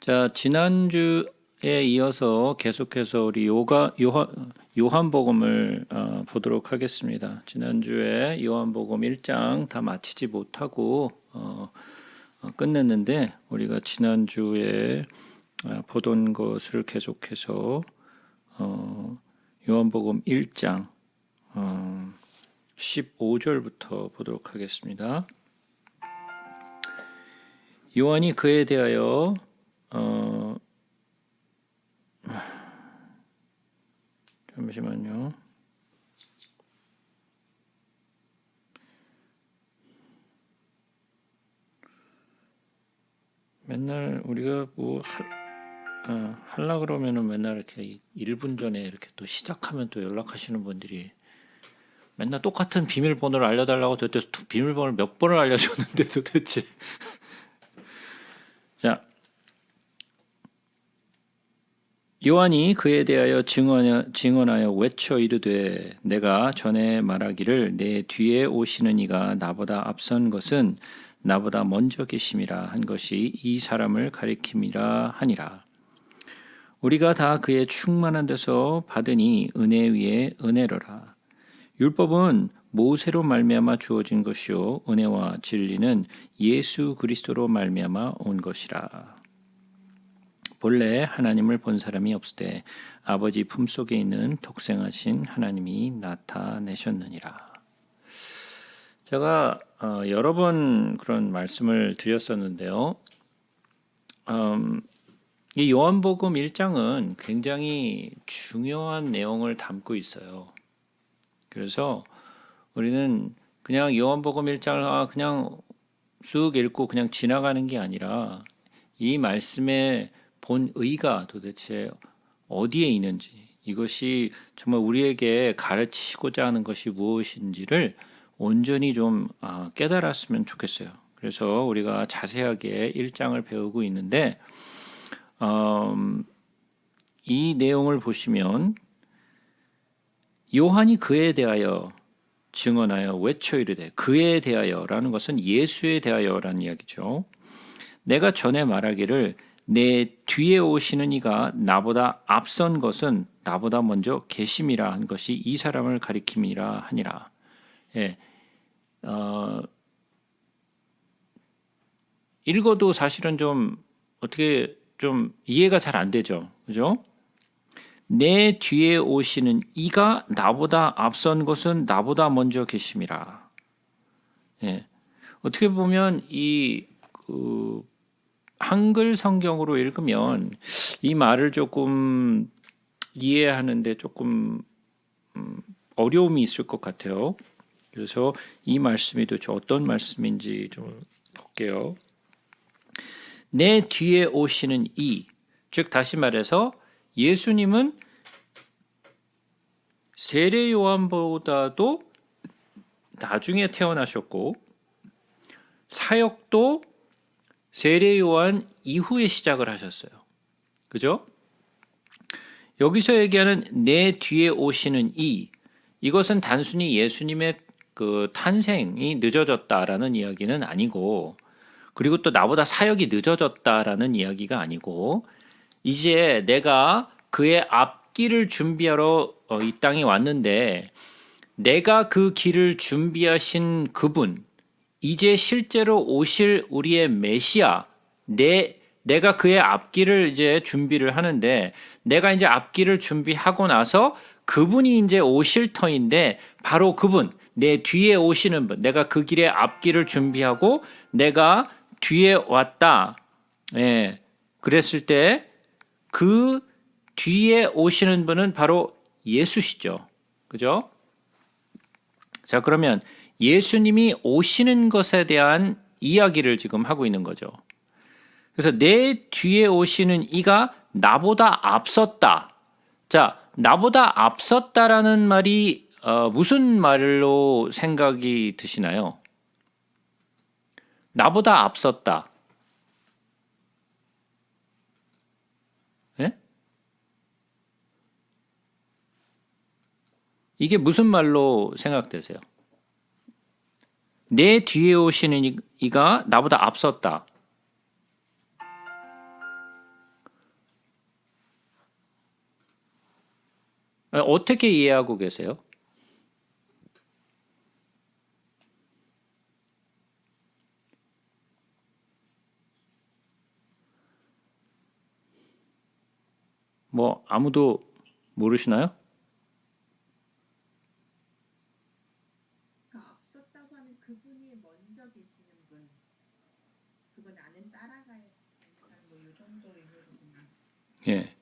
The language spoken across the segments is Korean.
자, 지난주에 이어서 계속해서 우리 요한복음을 보도록 하겠습니다. 지난주에 요한복음 1장 다 마치지 못하고 끝냈는데 우리가 지난주에 보던 것을 계속해서 요한복음 1장 15절부터 보도록 하겠습니다. 요한이 그에 대하여 잠시만요. 맨날 우리가 뭐 하려 그러면은 맨날 이렇게 1분 전에 이렇게 또 시작하면 또 연락하시는 분들이 맨날 똑같은 비밀번호를 알려달라고 도대체 비밀번호를 몇 번을 알려줬는데 도대체 자, 요한이 그에 대하여 증언하여 외쳐 이르되 내가 전에 말하기를 내 뒤에 오시는 이가 나보다 앞선 것은 나보다 먼저 계심이라 한 것이 이 사람을 가리킴이라 하니라. 우리가 다 그의 충만한 데서 받으니 은혜 위에 은혜로라. 율법은 모세로 말미암아 주어진 것이요 은혜와 진리는 예수 그리스도로 말미암아 온 것이라. 본래 하나님을 본 사람이 없으되 아버지 품속에 있는 독생하신 하나님이 나타내셨느니라. 제가 여러 번 그런 말씀을 드렸었는데요. 이 요한복음 1장은 굉장히 중요한 내용을 담고 있어요. 그래서 우리는 그냥 요한복음 1장을 그냥 쑥 읽고 그냥 지나가는 게 아니라 이 말씀의 본 의가 도대체 어디에 있는지, 이것이 정말 우리에게 가르치시고자 하는 것이 무엇인지를 온전히 좀 깨달았으면 좋겠어요. 그래서 우리가 자세하게 1장을 배우고 있는데 이 내용을 보시면 요한이 그에 대하여 증언하여 외쳐 이르되, 그에 대하여라는 것은 예수에 대하여라는 이야기죠. 내가 전에 말하기를 내 뒤에 오시는 이가 나보다 앞선 것은 나보다 먼저 계심이라 한 것이 이 사람을 가리킴이라 하니라. 예, 읽어도 사실은 좀 어떻게 좀 이해가 잘 안 되죠, 그죠? 내 뒤에 오시는 이가 나보다 앞선 것은 나보다 먼저 계심이라. 예, 어떻게 보면 이 한글 성경으로 읽으면 이 말을 조금 이해하는데 조금 어려움이 있을 것 같아요. 그래서 이 말씀이 도대체 어떤 말씀인지 좀 볼게요. 내 뒤에 오시는 이, 즉 다시 말해서 예수님은 세례 요한보다도 나중에 태어나셨고 사역도 세례 요한 이후에 시작을 하셨어요. 그죠? 여기서 얘기하는 내 뒤에 오시는 이것은 단순히 예수님의 그 탄생이 늦어졌다라는 이야기는 아니고, 그리고 또 나보다 사역이 늦어졌다라는 이야기가 아니고, 이제 내가 그의 앞길을 준비하러 이 땅에 왔는데 내가 그 길을 준비하신 그분, 이제 실제로 오실 우리의 메시아, 내가 그의 앞길을 이제 준비를 하는데, 내가 이제 앞길을 준비하고 나서 그분이 이제 오실 터인데, 바로 그분, 내 뒤에 오시는 분, 내가 그 길의 앞길을 준비하고 내가 뒤에 왔다. 예, 그랬을 때 그 뒤에 오시는 분은 바로 예수시죠. 그죠? 자, 그러면 예수님이 오시는 것에 대한 이야기를 지금 하고 있는 거죠. 그래서 내 뒤에 오시는 이가 나보다 앞섰다. 자, 나보다 앞섰다라는 말이 무슨 말로 생각이 드시나요? 나보다 앞섰다. 네? 이게 무슨 말로 생각되세요? 내 뒤에 오시는 이가 나보다 앞섰다. 어떻게 이해하고 계세요? 뭐 아무도 모르시나요? 그러니까 앞섰다고 하면 그분이 먼저 계시는 분, 그거 나는 따라가야 된다는 뭐이 정도 의미로구나. 예.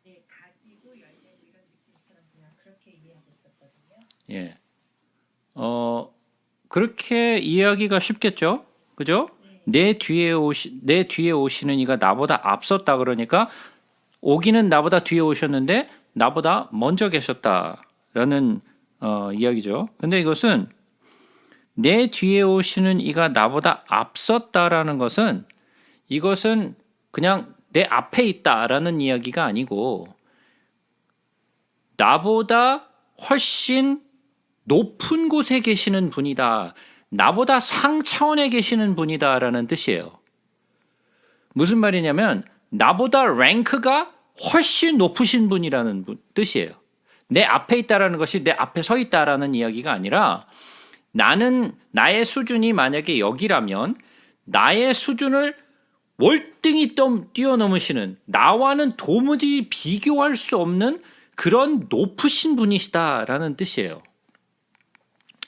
네, 가지고 열매고 이런 느낌처럼 그냥 그렇게 이해하고 있었거든요. 예. 그렇게 이해하기가 쉽겠죠? 그죠? 내 뒤에 오시는 이가 나보다 앞섰다 그러니까 오기는 나보다 뒤에 오셨는데 나보다 먼저 계셨다라는 이야기죠. 근데 이것은 내 뒤에 오시는 이가 나보다 앞섰다라는 것은 이것은 그냥 내 앞에 있다라는 이야기가 아니고 나보다 훨씬 높은 곳에 계시는 분이다. 나보다 상 차원에 계시는 분이다라는 뜻이에요. 무슨 말이냐면 나보다 랭크가 훨씬 높으신 분이라는 뜻이에요. 내 앞에 있다라는 것이 내 앞에 서 있다라는 이야기가 아니라 나의 수준이 만약에 여기라면 나의 수준을 월등히 뛰어넘으시는 나와는 도무지 비교할 수 없는 그런 높으신 분이시다라는 뜻이에요.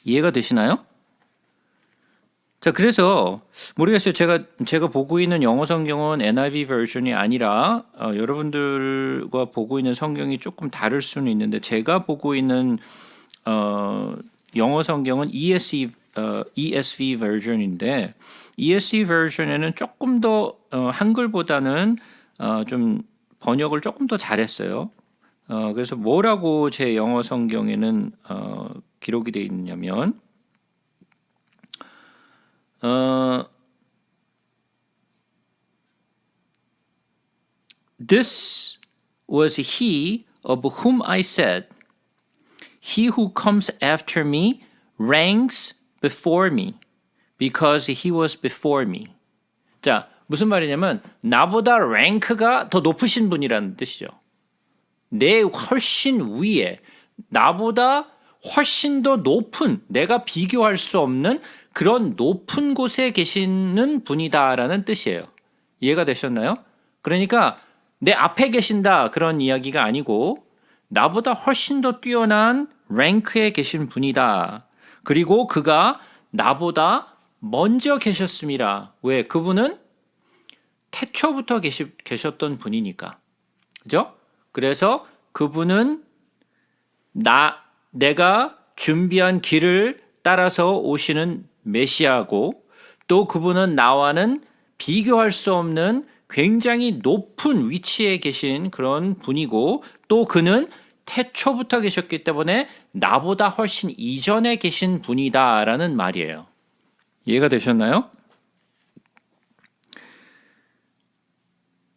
이해가 되시나요? 자, 그래서 모르겠어요. 제가 보고 있는 영어 성경은 NIV 버전이 아니라 여러분들과 보고 있는 성경이 조금 다를 수는 있는데 제가 보고 있는 영어 성경은 ESV 버전인데 ESV 버전에는 조금 더 한글보다는 좀 번역을 조금 더 잘했어요. 그래서 뭐라고 제 영어 성경에는 기록이 되어 있냐면 This was he of whom I said, He who comes after me ranks before me, because he was before me. 자, 무슨 말이냐면 나보다 랭크가 더 높으신 분이라는 뜻이죠. 내 훨씬 위에, 나보다 훨씬 더 높은, 내가 비교할 수 없는 그런 높은 곳에 계시는 분이다라는 뜻이에요. 이해가 되셨나요? 그러니까 내 앞에 계신다 그런 이야기가 아니고 나보다 훨씬 더 뛰어난 랭크에 계신 분이다. 그리고 그가 나보다 먼저 계셨습니다. 왜? 그분은 태초부터 계셨던 분이니까. 그죠? 그래서 그분은 내가 준비한 길을 따라서 오시는 메시아고 또 그분은 나와는 비교할 수 없는 굉장히 높은 위치에 계신 그런 분이고 또 그는 태초부터 계셨기 때문에 나보다 훨씬 이전에 계신 분이다라는 말이에요. 이해가 되셨나요?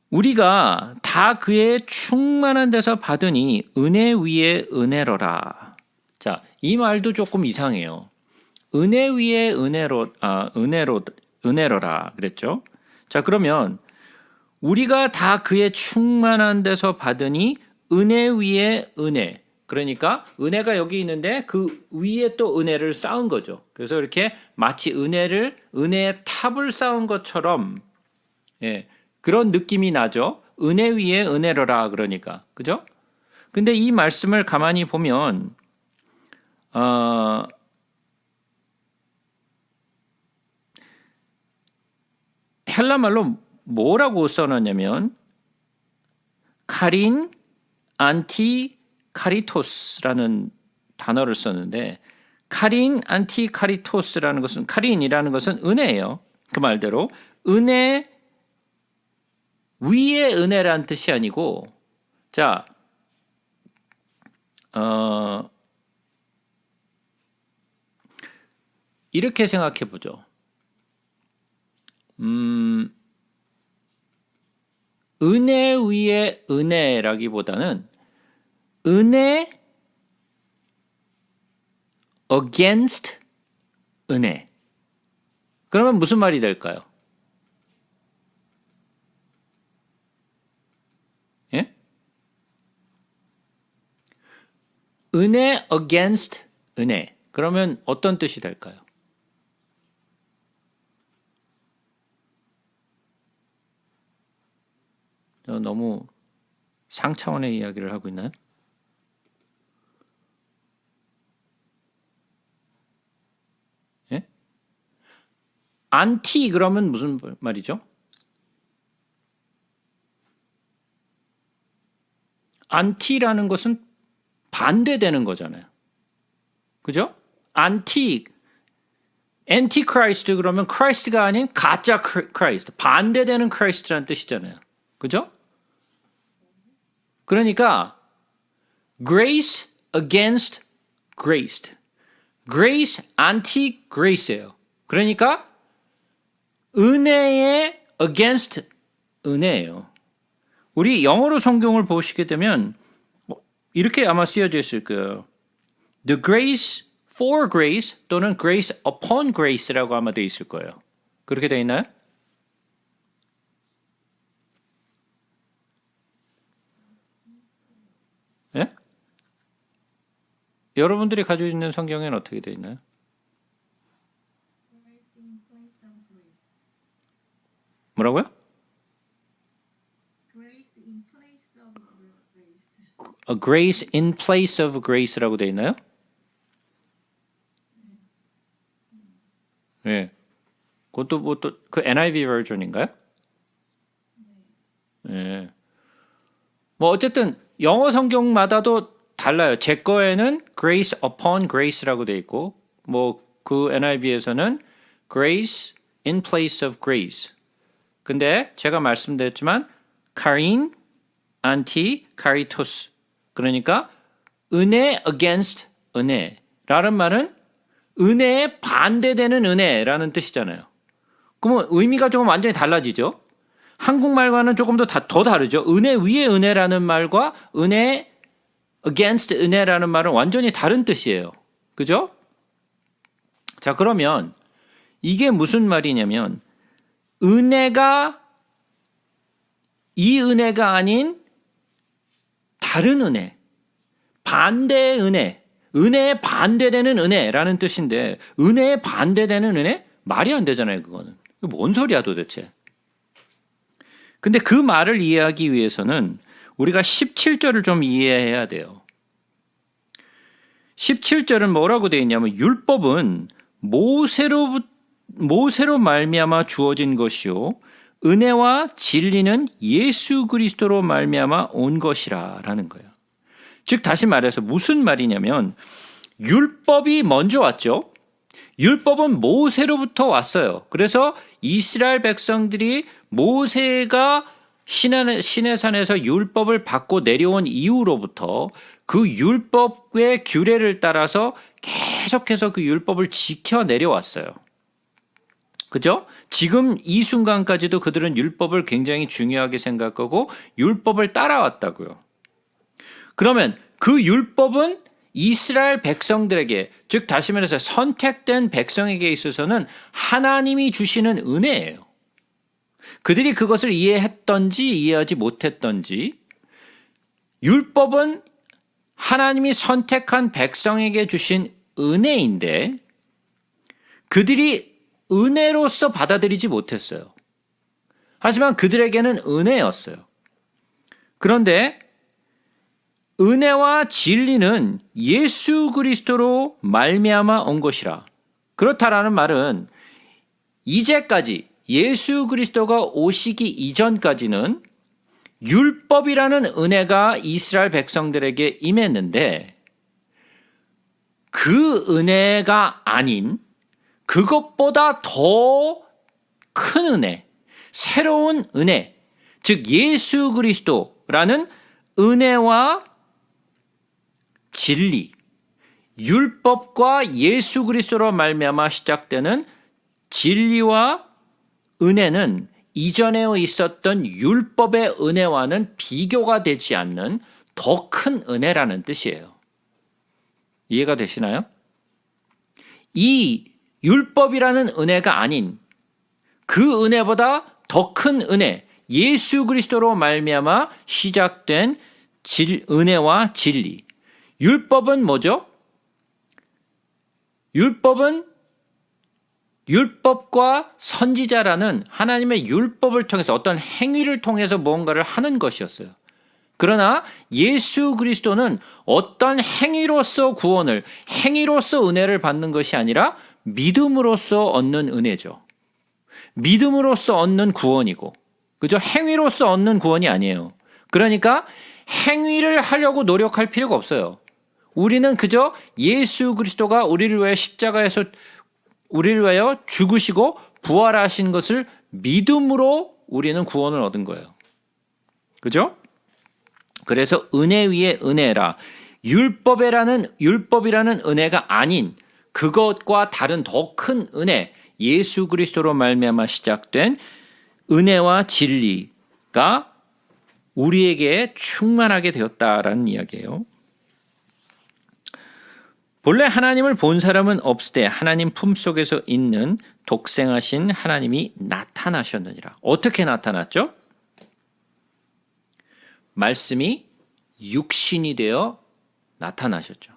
우리가 다 그의 충만한 데서 받으니 은혜 위에 은혜로라. 자, 이 말도 조금 이상해요. 은혜 위에 은혜로라 그랬죠? 자, 그러면 우리가 다 그의 충만한 데서 받으니 은혜 위에 은혜. 그러니까 은혜가 여기 있는데 그 위에 또 은혜를 쌓은 거죠. 그래서 이렇게 마치 은혜의 탑을 쌓은 것처럼 예, 그런 느낌이 나죠. 은혜 위에 은혜로라 그러니까. 그죠? 근데 이 말씀을 가만히 보면 헬라 말로 뭐라고 써놨냐면 카린 안티 카리토스라는 단어를 썼는데 카린 안티 카리토스라는 것은 카린이라는 것은 은혜예요. 그 말대로 은혜 위의 은혜란 뜻이 아니고 자 이렇게 생각해 보죠. 은혜 위의 은혜라기보다는 은혜 against 은혜. 그러면 무슨 말이 될까요? 예? 은혜 against 은혜. 그러면 어떤 뜻이 될까요? 너무 상차원의 이야기를 하고 있나요? 예? 안티 그러면 무슨 말이죠? 안티라는 것은 반대되는 거잖아요. 그죠? 엔티크라이스트 그러면 크라이스트가 아닌 가짜 크라이스트, 반대되는 크라이스트라는 뜻이잖아요. 그죠? 그러니까 grace against graced. grace anti grace예요. 그러니까 은혜의 against 은혜예요. 우리 영어로 성경을 보시게 되면 이렇게 아마 쓰여져 있을 거예요. The grace for grace 또는 grace upon grace라고 아마 돼 있을 거예요. 그렇게 돼 있나요? 예? 여러분들이 가지고 있는 성경에는 어떻게 돼 있나요? 뭐라고요? A grace in place of grace라고 돼 있나요? 예. 그것도 뭐 또 그 NIV 버전인가요? 예. 뭐 어쨌든 영어 성경마다도 달라요. 제 거에는 grace upon grace라고 돼 있고 뭐 그 NIV에서는 grace in place of grace. 근데 제가 말씀드렸지만 카린, 안티, 카리토스 그러니까 은혜 against 은혜라는 말은 은혜에 반대되는 은혜라는 뜻이잖아요. 그러면 의미가 조금 완전히 달라지죠. 한국말과는 조금 더 다르죠. 은혜 위에 은혜라는 말과 은혜 against 은혜라는 말은 완전히 다른 뜻이에요. 그죠? 자, 그러면 이게 무슨 말이냐면 은혜가 이 은혜가 아닌 다른 은혜, 반대의 은혜, 은혜에 반대되는 은혜라는 뜻인데 은혜에 반대되는 은혜? 말이 안 되잖아요, 그거는. 뭔 소리야 도대체. 근데 그 말을 이해하기 위해서는 우리가 17절을 좀 이해해야 돼요. 17절은 뭐라고 되어 있냐면 율법은 모세로 말미암아 주어진 것이요 은혜와 진리는 예수 그리스도로 말미암아 온 것이라라는 거예요. 즉 다시 말해서 무슨 말이냐면 율법이 먼저 왔죠. 율법은 모세로부터 왔어요. 그래서 이스라엘 백성들이 모세가 시내산에서 율법을 받고 내려온 이후로부터 그 율법의 규례를 따라서 계속해서 그 율법을 지켜 내려왔어요. 그죠? 지금 이 순간까지도 그들은 율법을 굉장히 중요하게 생각하고 율법을 따라왔다고요. 그러면 그 율법은 이스라엘 백성들에게, 즉 다시 말해서 선택된 백성에게 있어서는 하나님이 주시는 은혜예요. 그들이 그것을 이해했던지 이해하지 못했던지 율법은 하나님이 선택한 백성에게 주신 은혜인데 그들이 은혜로서 받아들이지 못했어요. 하지만 그들에게는 은혜였어요. 그런데 은혜와 진리는 예수 그리스도로 말미암아 온 것이라. 그렇다라는 말은 이제까지 예수 그리스도가 오시기 이전까지는 율법이라는 은혜가 이스라엘 백성들에게 임했는데 그 은혜가 아닌 그것보다 더 큰 은혜, 새로운 은혜, 즉 예수 그리스도라는 은혜와 진리, 율법과 예수 그리스도로 말미암아 시작되는 진리와 은혜는 이전에 있었던 율법의 은혜와는 비교가 되지 않는 더 큰 은혜라는 뜻이에요. 이해가 되시나요? 이 율법이라는 은혜가 아닌 그 은혜보다 더 큰 은혜, 예수 그리스도로 말미암아 시작된 은혜와 진리. 율법은 뭐죠? 율법은 율법과 선지자라는 하나님의 율법을 통해서 어떤 행위를 통해서 무언가를 하는 것이었어요. 그러나 예수 그리스도는 어떤 행위로서 구원을, 행위로서 은혜를 받는 것이 아니라 믿음으로써 얻는 은혜죠. 믿음으로써 얻는 구원이고, 그죠? 행위로서 얻는 구원이 아니에요. 그러니까 행위를 하려고 노력할 필요가 없어요. 우리는 그저 예수 그리스도가 우리를 위해 십자가에서 우리를 위하여 죽으시고 부활하신 것을 믿음으로 우리는 구원을 얻은 거예요. 그죠? 그래서 은혜 위에 은혜라. 율법이라는 은혜가 아닌 그것과 다른 더 큰 은혜, 예수 그리스도로 말미암아 시작된 은혜와 진리가 우리에게 충만하게 되었다라는 이야기예요. 본래 하나님을 본 사람은 없으되 하나님 품속에서 있는 독생하신 하나님이 나타나셨느니라. 어떻게 나타났죠? 말씀이 육신이 되어 나타나셨죠.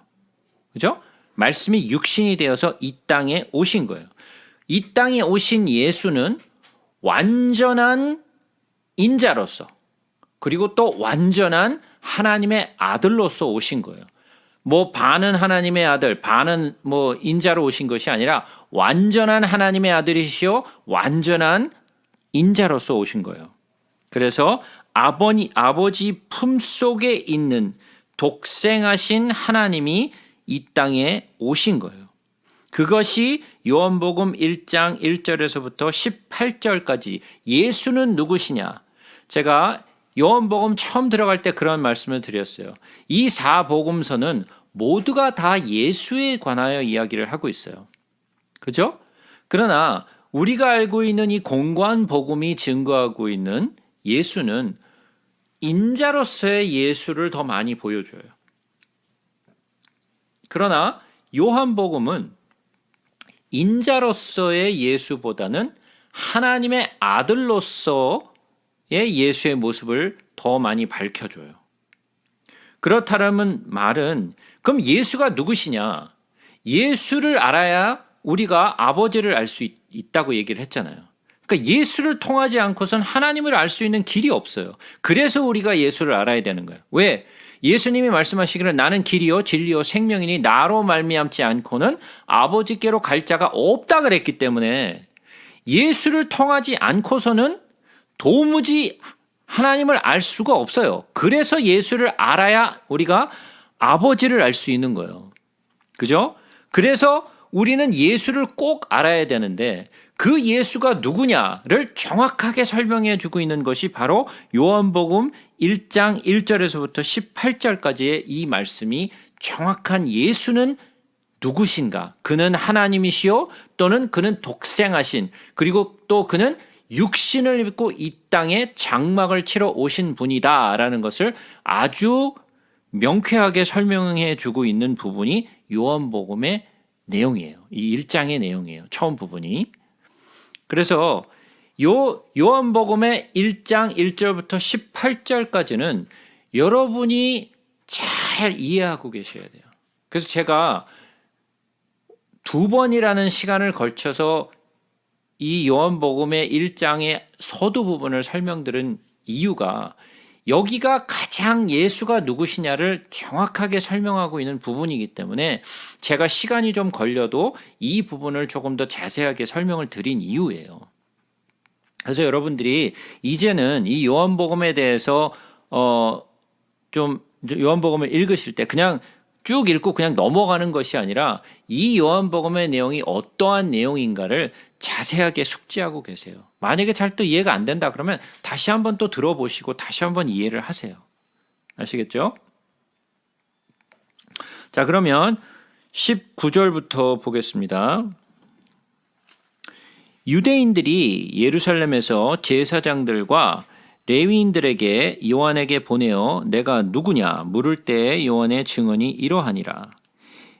그죠? 말씀이 육신이 되어서 이 땅에 오신 거예요. 이 땅에 오신 예수는 완전한 인자로서 그리고 또 완전한 하나님의 아들로서 오신 거예요. 뭐 반은 하나님의 아들, 반은 뭐 인자로 오신 것이 아니라 완전한 하나님의 아들이시요 완전한 인자로서 오신 거예요. 그래서 아버지 품속에 있는 독생하신 하나님이 이 땅에 오신 거예요. 그것이 요한복음 1장 1절에서부터 18절까지 예수는 누구시냐? 제가 요한복음 처음 들어갈 때 그런 말씀을 드렸어요. 이 4복음서는 모두가 다 예수에 관하여 이야기를 하고 있어요. 그죠? 그러나 우리가 알고 있는 이 공관 복음이 증거하고 있는 예수는 인자로서의 예수를 더 많이 보여줘요. 그러나 요한복음은 인자로서의 예수보다는 하나님의 아들로서의 예수의 모습을 더 많이 밝혀줘요. 그렇다면 말은 그럼 예수가 누구시냐? 예수를 알아야 우리가 아버지를 알 수 있다고 얘기를 했잖아요. 그러니까 예수를 통하지 않고선 하나님을 알 수 있는 길이 없어요. 그래서 우리가 예수를 알아야 되는 거예요. 왜? 예수님이 말씀하시기를 나는 길이요 진리요 생명이니 나로 말미암지 않고는 아버지께로 갈 자가 없다 그랬기 때문에 예수를 통하지 않고서는 도무지 하나님을 알 수가 없어요. 그래서 예수를 알아야 우리가 아버지를 알 수 있는 거예요. 그죠? 그래서 우리는 예수를 꼭 알아야 되는데 그 예수가 누구냐를 정확하게 설명해 주고 있는 것이 바로 요한복음 1장 1절에서부터 18절까지의 이 말씀이 정확한 예수는 누구신가? 그는 하나님이시요 또는 그는 독생하신 그리고 또 그는 육신을 입고 이 땅에 장막을 치러 오신 분이다라는 것을 아주 명쾌하게 설명해 주고 있는 부분이 요한복음의 내용이에요. 이 1장의 내용이에요. 처음 부분이. 그래서 요한복음의 1장 1절부터 18절까지는 여러분이 잘 이해하고 계셔야 돼요. 그래서 제가 2번이라는 시간을 걸쳐서 이 요한복음의 1장의 서두 부분을 설명드린 이유가 여기가 가장 예수가 누구시냐를 정확하게 설명하고 있는 부분이기 때문에 제가 시간이 좀 걸려도 이 부분을 조금 더 자세하게 설명을 드린 이유예요. 그래서 여러분들이 이제는 이 요한복음에 대해서 좀 요한복음을 읽으실 때 그냥 쭉 읽고 그냥 넘어가는 것이 아니라 이 요한복음의 내용이 어떠한 내용인가를 자세하게 숙지하고 계세요. 만약에 잘 또 이해가 안 된다 그러면 다시 한번 또 들어보시고 다시 한번 이해를 하세요. 아시겠죠? 자, 그러면 19절부터 보겠습니다. 유대인들이 예루살렘에서 제사장들과 레위인들에게 요한에게 보내어 내가 누구냐 물을 때에 요한의 증언이 이러하니라.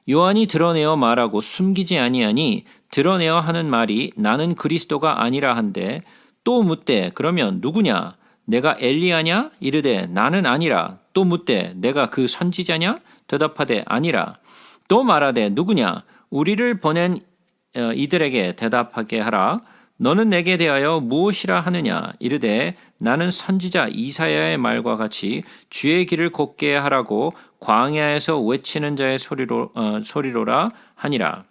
요한이 드러내어 말하고 숨기지 아니하니 드러내어 하는 말이 나는 그리스도가 아니라 한데 또 묻되 그러면 누구냐 내가 엘리야냐? 이르되 나는 아니라. 또 묻되 내가 그 선지자냐? 대답하되 아니라. 또 말하되 누구냐? 우리를 보낸 이들에게 대답하게 하라. 너는 내게 대하여 무엇이라 하느냐? 이르되 나는 선지자 이사야의 말과 같이 주의 길을 곱게 하라고 광야에서 외치는 자의 소리로라 하니라.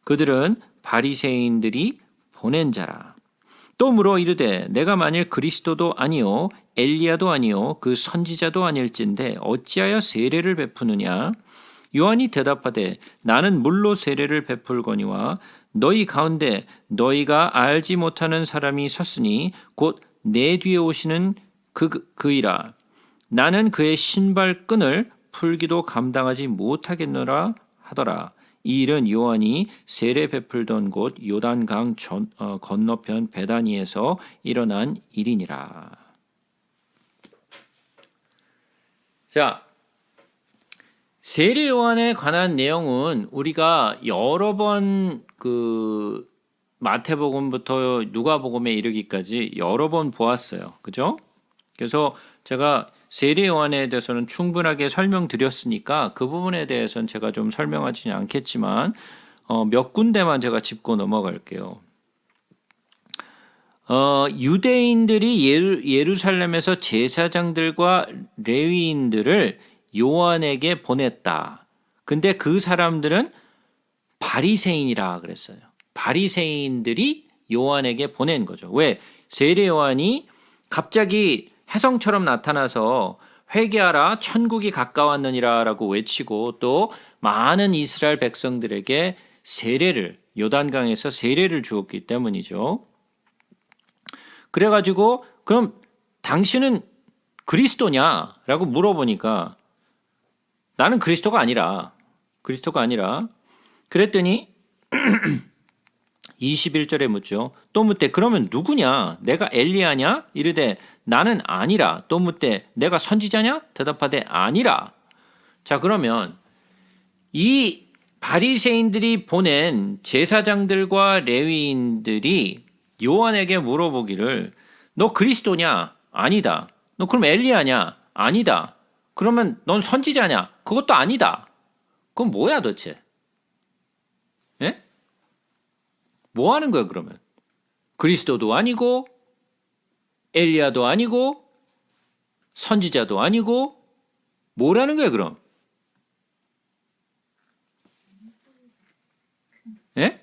그들은 바리새인들이 보낸 자라. 또 물어 이르되 내가 만일 그리스도도 아니요 엘리야도 아니요 그 선지자도 아닐진데 어찌하여 세례를 베푸느냐? 요한이 대답하되 나는 물로 세례를 베풀거니와 너희 가운데 너희가 알지 못하는 사람이 섰으니 곧 내 뒤에 오시는 그이라. 나는 그의 신발끈을 풀기도 감당하지 못하겠노라 하더라. 이 일은 요한이 세례 베풀던 곳 요단강 건너편 베다니에서 일어난 일이니라. 자, 세례 요한에 관한 내용은 우리가 여러 번 마태복음부터 누가복음에 이르기까지 여러 번 보았어요. 그죠? 그래서 제가 세례 요한에 대해서는 충분하게 설명드렸으니까 그 부분에 대해서는 제가 좀 설명하지는 않겠지만 몇 군데만 제가 짚고 넘어갈게요. 유대인들이 예루살렘에서 제사장들과 레위인들을 요한에게 보냈다. 근데 그 사람들은 바리새인이라 그랬어요. 바리새인들이 요한에게 보낸 거죠. 왜? 세례 요한이 갑자기 혜성처럼 나타나서 회개하라 천국이 가까웠느니라라고 외치고 또 많은 이스라엘 백성들에게 세례를 요단강에서 세례를 주었기 때문이죠. 그래가지고 그럼 당신은 그리스도냐라고 물어보니까 나는 그리스도가 아니라 그랬더니 21절에 묻죠. 또 묻되 그러면 누구냐? 내가 엘리야냐? 이르되 나는 아니라. 또 묻되 내가 선지자냐? 대답하되 아니라. 자, 그러면 이 바리새인들이 보낸 제사장들과 레위인들이 요한에게 물어보기를 너 그리스도냐? 아니다. 너 그럼 엘리야냐? 아니다. 그러면 넌 선지자냐? 그것도 아니다. 그건 뭐야 도대체? 예? 뭐 하는 거야 그러면? 그리스도도 아니고 엘리야도 아니고 선지자도 아니고 뭐라는 거야 그럼? 예?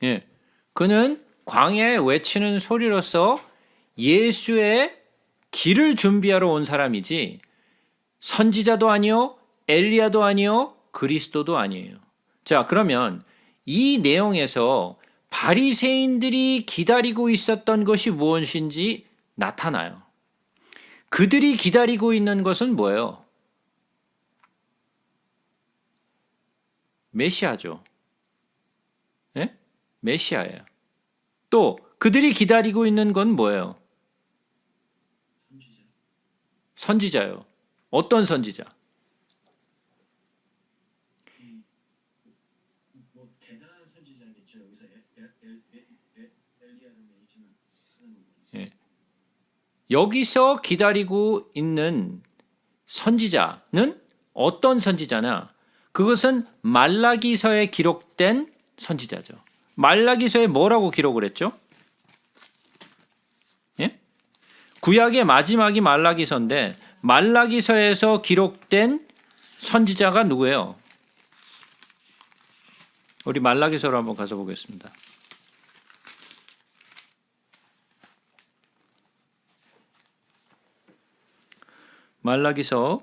예. 그는 광야에 외치는 소리로서 예수의 길을 준비하러 온 사람이지 선지자도 아니요 엘리야도 아니요 그리스도도 아니에요. 자, 그러면 이 내용에서 바리새인들이 기다리고 있었던 것이 무엇인지 나타나요. 그들이 기다리고 있는 것은 뭐예요? 메시아죠. 예? 메시아예요. 또 그들이 기다리고 있는 건 뭐예요? 선지자요. 어떤 선지자? 뭐 대단한 선지자겠죠. 여기서 엘리야는 얘기지만 예. 여기서 기다리고 있는 선지자는 어떤 선지자냐? 그것은 말라기서에 기록된 선지자죠. 말라기서에 뭐라고 기록을 했죠? 예? 구약의 마지막이 말라기서인데 말라기서에서 기록된 선지자가 누구예요? 우리 말라기서로 한번 가서 보겠습니다. 말라기서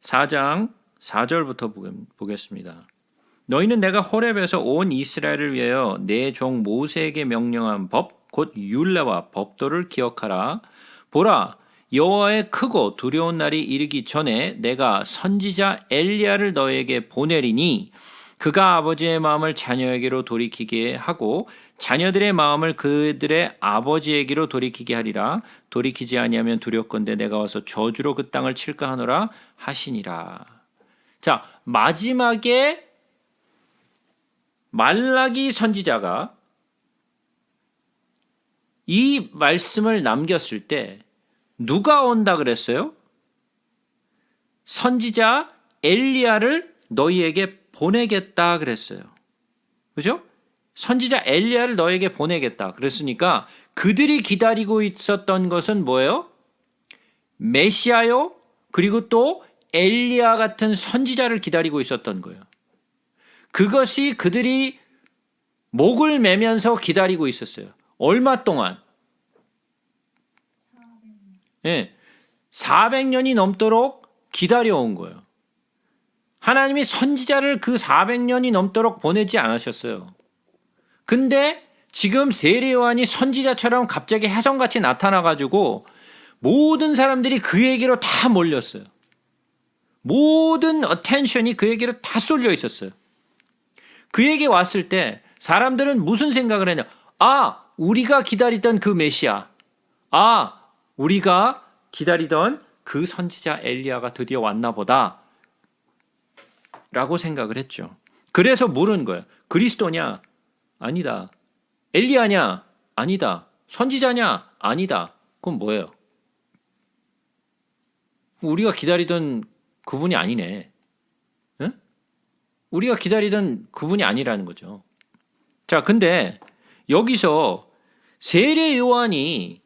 4장 4절부터 보겠습니다. 너희는 내가 호렙에서 온 이스라엘을 위하여 내 종 모세에게 명령한 법, 곧 율례와 법도를 기억하라. 보라, 여호와의 크고 두려운 날이 이르기 전에 내가 선지자 엘리야를 너에게 보내리니 그가 아버지의 마음을 자녀에게로 돌이키게 하고 자녀들의 마음을 그들의 아버지에게로 돌이키게 하리라. 돌이키지 아니하면 두렵건대 내가 와서 저주로 그 땅을 칠까 하노라 하시니라. 자, 마지막에 말라기 선지자가 이 말씀을 남겼을 때 누가 온다 그랬어요? 선지자 엘리야를 너희에게 보내겠다 그랬어요. 그죠? 선지자 엘리야를 너에게 보내겠다. 그랬으니까 그들이 기다리고 있었던 것은 뭐예요? 메시아요. 그리고 또 엘리야 같은 선지자를 기다리고 있었던 거예요. 그것이 그들이 목을 매면서 기다리고 있었어요. 얼마 동안? 400년이 넘도록 기다려온 거예요. 하나님이 선지자를 그 400년이 넘도록 보내지 않으셨어요. 근데 지금 세례 요한이 선지자처럼 갑자기 혜성같이 나타나가지고 모든 사람들이 그에게로 다 몰렸어요. 모든 어텐션이 그에게로 다 쏠려 있었어요. 그에게 왔을 때 사람들은 무슨 생각을 했냐? 아, 우리가 기다리던 그 메시아. 아, 우리가 기다리던 그 선지자 엘리야가 드디어 왔나 보다. 라고 생각을 했죠. 그래서 물은 거예요. 그리스도냐? 아니다. 엘리야냐? 아니다. 선지자냐? 아니다. 그건 뭐예요? 우리가 기다리던 그분이 아니네. 응? 우리가 기다리던 그분이 아니라는 거죠. 자, 근데 여기서 세례 요한이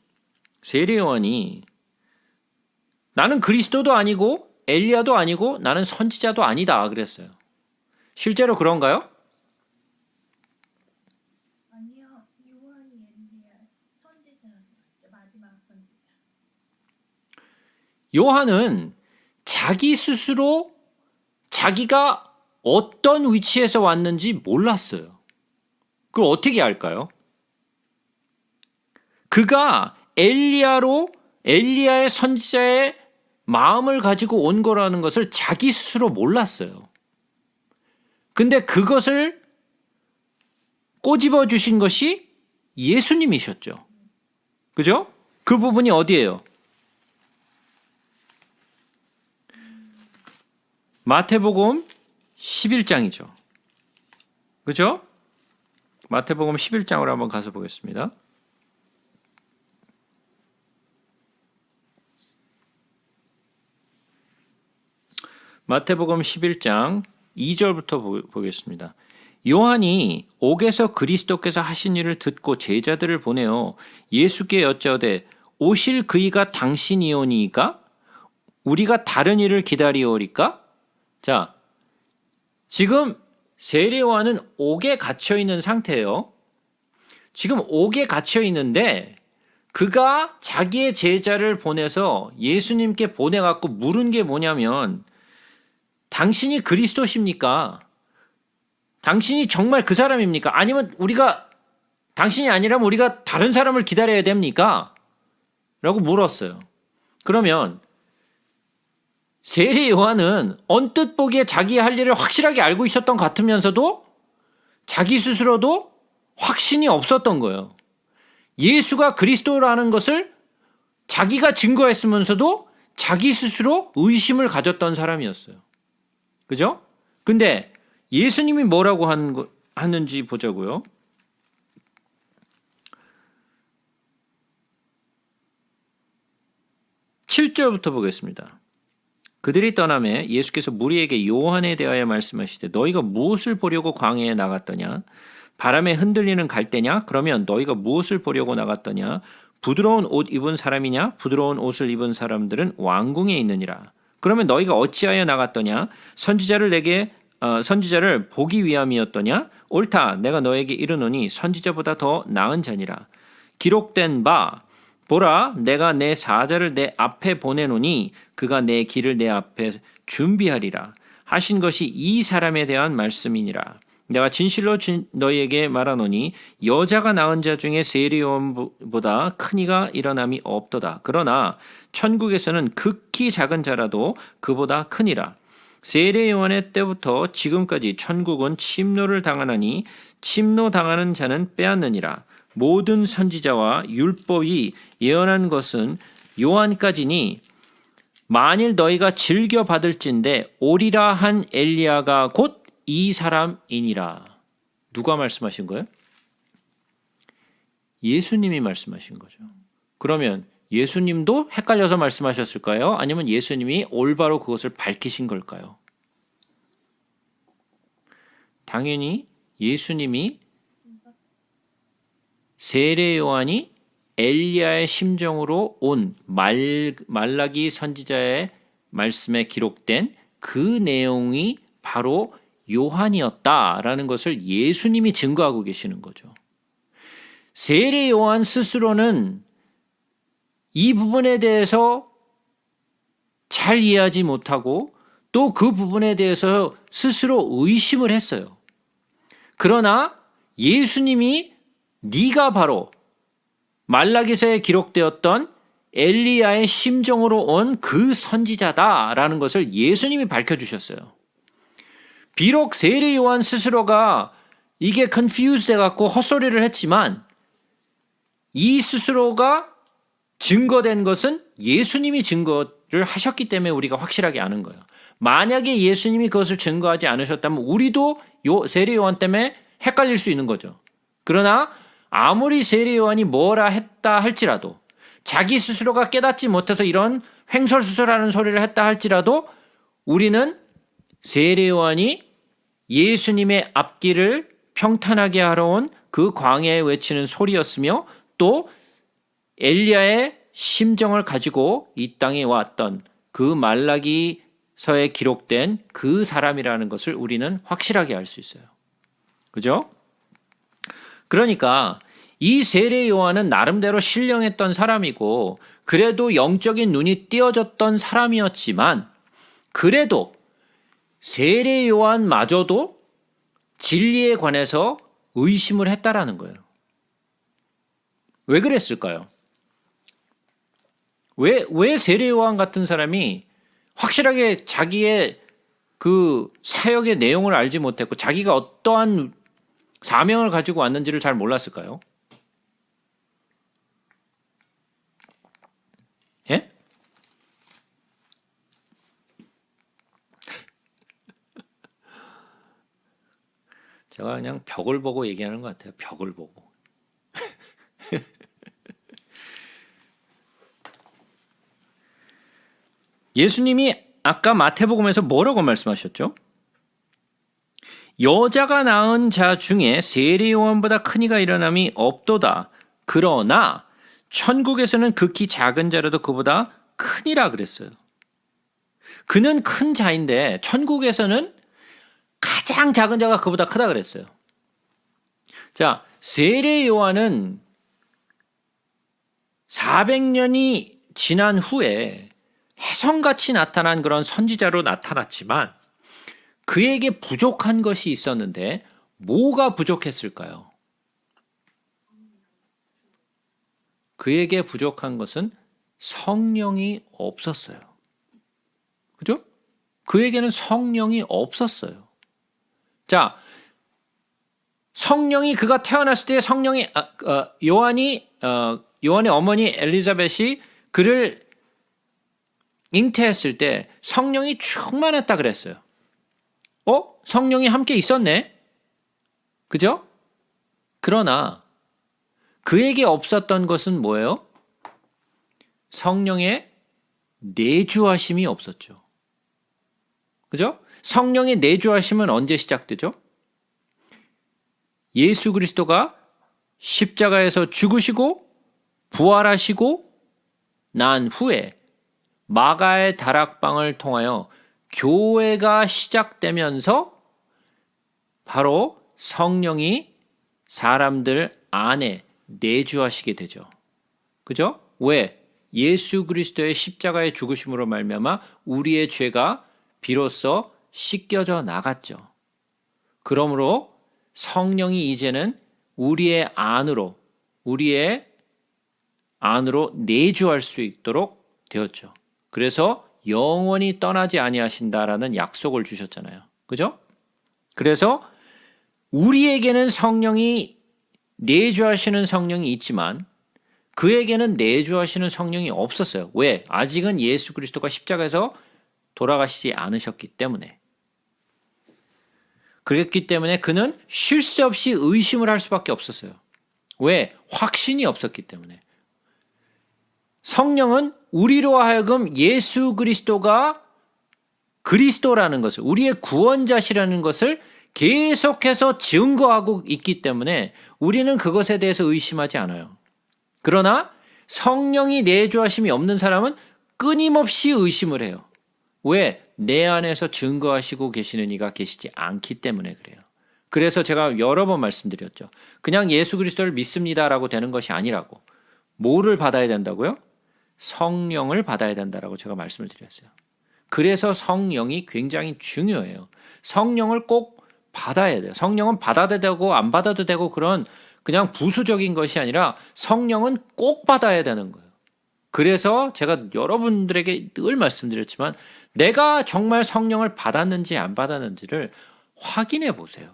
나는 그리스도도 아니고 엘리야도 아니고 나는 선지자도 아니다 그랬어요. 실제로 그런가요? 아니요, 요한이 엘리야 선지자 마지막 선지자. 요한은 자기 스스로 자기가 어떤 위치에서 왔는지 몰랐어요. 그걸 어떻게 알까요? 그가 엘리야의 선지자의 마음을 가지고 온 거라는 것을 자기 스스로 몰랐어요. 근데 그것을 꼬집어 주신 것이 예수님이셨죠. 그죠? 그 부분이 어디예요? 마태복음 11장이죠. 그죠? 마태복음 11장으로 한번 가서 보겠습니다. 마태복음 11장 2절부터 보겠습니다. 요한이 옥에서 그리스도께서 하신 일을 듣고 제자들을 보내어 예수께 여짜오되 오실 그이가 당신이오니이까? 우리가 다른 일을 기다리오리까? 자, 지금 세례 요한은 옥에 갇혀 있는 상태예요. 지금 옥에 갇혀 있는데 그가 자기의 제자를 보내서 예수님께 보내갖고 물은 게 뭐냐면 당신이 그리스도십니까? 당신이 정말 그 사람입니까? 아니면 당신이 아니라면 우리가 다른 사람을 기다려야 됩니까? 라고 물었어요. 그러면 세례 요한은 언뜻 보기에 자기 할 일을 확실하게 알고 있었던 것 같으면서도 자기 스스로도 확신이 없었던 거예요. 예수가 그리스도라는 것을 자기가 증거했으면서도 자기 스스로 의심을 가졌던 사람이었어요. 그죠? 근데 예수님이 뭐라고 하는지 보자고요. 7절부터 보겠습니다. 그들이 떠나매 예수께서 무리에게 요한에 대하여 말씀하시되 너희가 무엇을 보려고 광야에 나갔더냐? 바람에 흔들리는 갈대냐? 그러면 너희가 무엇을 보려고 나갔더냐? 부드러운 옷 입은 사람이냐? 부드러운 옷을 입은 사람들은 왕궁에 있느니라. 그러면 너희가 어찌하여 나갔더냐? 선지자를 보기 위함이었더냐? 옳다. 내가 너에게 이르노니 선지자보다 더 나은 자니라. 기록된 바 보라, 내가 내 사자를 내 앞에 보내노니 그가 내 길을 내 앞에 준비하리라. 하신 것이 이 사람에 대한 말씀이니라. 내가 진실로 너희에게 말하노니 여자가 낳은 자 중에 세례 요한보다 큰 이가 일어남이 없도다. 그러나 천국에서는 극히 작은 자라도 그보다 크니라. 세례 요한의 때부터 지금까지 천국은 침노를 당하나니 침노 당하는 자는 빼앗느니라. 모든 선지자와 율법이 예언한 것은 요한까지니 만일 너희가 즐겨 받을진대 오리라 한 엘리야가 곧 이 사람이니라. 누가 말씀하신 거예요? 예수님이 말씀하신 거죠. 그러면 예수님도 헷갈려서 말씀하셨을까요? 아니면 예수님이 올바로 그것을 밝히신 걸까요? 당연히 예수님이 세례 요한이 엘리야의 심정으로 온 말라기 선지자의 말씀에 기록된 그 내용이 바로 요한이었다라는 것을 예수님이 증거하고 계시는 거죠. 세례 요한 스스로는 이 부분에 대해서 잘 이해하지 못하고 또 그 부분에 대해서 스스로 의심을 했어요. 그러나 예수님이 네가 바로 말라기서에 기록되었던 엘리야의 심정으로 온 그 선지자다라는 것을 예수님이 밝혀주셨어요. 비록 세례 요한 스스로가 이게 confused 해갖고 헛소리를 했지만 이 스스로가 증거된 것은 예수님이 증거를 하셨기 때문에 우리가 확실하게 아는 거예요. 만약에 예수님이 그것을 증거하지 않으셨다면 우리도 세례 요한 때문에 헷갈릴 수 있는 거죠. 그러나 아무리 세례 요한이 뭐라 했다 할지라도 자기 스스로가 깨닫지 못해서 이런 횡설수설하는 소리를 했다 할지라도 우리는 세례 요한이 예수님의 앞길을 평탄하게 하러 온 그 광야에 외치는 소리였으며 또 엘리야의 심정을 가지고 이 땅에 왔던 그 말라기서에 기록된 그 사람이라는 것을 우리는 확실하게 알 수 있어요. 그죠? 그러니까 이 세례 요한은 나름대로 신령했던 사람이고 그래도 영적인 눈이 띄어졌던 사람이었지만 그래도 세례 요한마저도 진리에 관해서 의심을 했다라는 거예요. 왜 그랬을까요? 왜 세례 요한 같은 사람이 확실하게 자기의 그 사역의 내용을 알지 못했고 자기가 어떠한 사명을 가지고 왔는지를 잘 몰랐을까요? 예? 제가 그냥 벽을 보고 얘기하는 것 같아요. 벽을 보고. 예수님이 아까 마태복음에서 뭐라고 말씀하셨죠? 여자가 낳은 자 중에 세례 요한보다 큰 이가 일어남이 없도다. 그러나 천국에서는 극히 작은 자라도 그보다 크니라 그랬어요. 그는 큰 자인데 천국에서는 가장 작은 자가 그보다 크다 그랬어요. 자, 세례 요한은 400년이 지난 후에 혜성같이 나타난 그런 선지자로 나타났지만 그에게 부족한 것이 있었는데 뭐가 부족했을까요? 그에게 부족한 것은 성령이 없었어요. 그죠? 그에게는 성령이 없었어요. 자, 성령이 그가 태어났을 때 성령이 요한의 어머니 엘리자벳이 그를 잉태했을 때 성령이 충만했다 그랬어요. 성령이 함께 있었네. 그죠? 그러나 그에게 없었던 것은 뭐예요? 성령의 내주하심이 없었죠. 그죠? 성령의 내주하심은 언제 시작되죠? 예수 그리스도가 십자가에서 죽으시고 부활하시고 난 후에 마가의 다락방을 통하여 교회가 시작되면서 바로 성령이 사람들 안에 내주하시게 되죠. 그죠? 왜? 예수 그리스도의 십자가의 죽으심으로 말미암아 우리의 죄가 비로소 씻겨져 나갔죠. 그러므로 성령이 이제는 우리의 안으로 내주할 수 있도록 되었죠. 그래서 영원히 떠나지 아니하신다라는 약속을 주셨잖아요. 그죠? 그래서 우리에게는 성령이 내주하시는 성령이 있지만 그에게는 내주하시는 성령이 없었어요. 왜? 아직은 예수 그리스도가 십자가에서 돌아가시지 않으셨기 때문에. 그랬기 때문에 그는 쉴 새 없이 의심을 할 수밖에 없었어요. 왜? 확신이 없었기 때문에. 성령은 우리로 하여금 예수 그리스도가 그리스도라는 것을, 우리의 구원자시라는 것을 계속해서 증거하고 있기 때문에 우리는 그것에 대해서 의심하지 않아요. 그러나 성령이 내주하심이 없는 사람은 끊임없이 의심을 해요. 왜? 내 안에서 증거하시고 계시는 이가 계시지 않기 때문에 그래요. 그래서 제가 여러 번 말씀드렸죠. 그냥 예수 그리스도를 믿습니다라고 되는 것이 아니라고. 뭐를 받아야 된다고요? 성령을 받아야 된다라고 제가 말씀을 드렸어요. 그래서 성령이 굉장히 중요해요. 성령을 꼭 받아야 돼요. 성령은 받아도 되고 안 받아도 되고 그런 그냥 부수적인 것이 아니라 성령은 꼭 받아야 되는 거예요. 그래서 제가 여러분들에게 늘 말씀드렸지만 내가 정말 성령을 받았는지 안 받았는지를 확인해 보세요.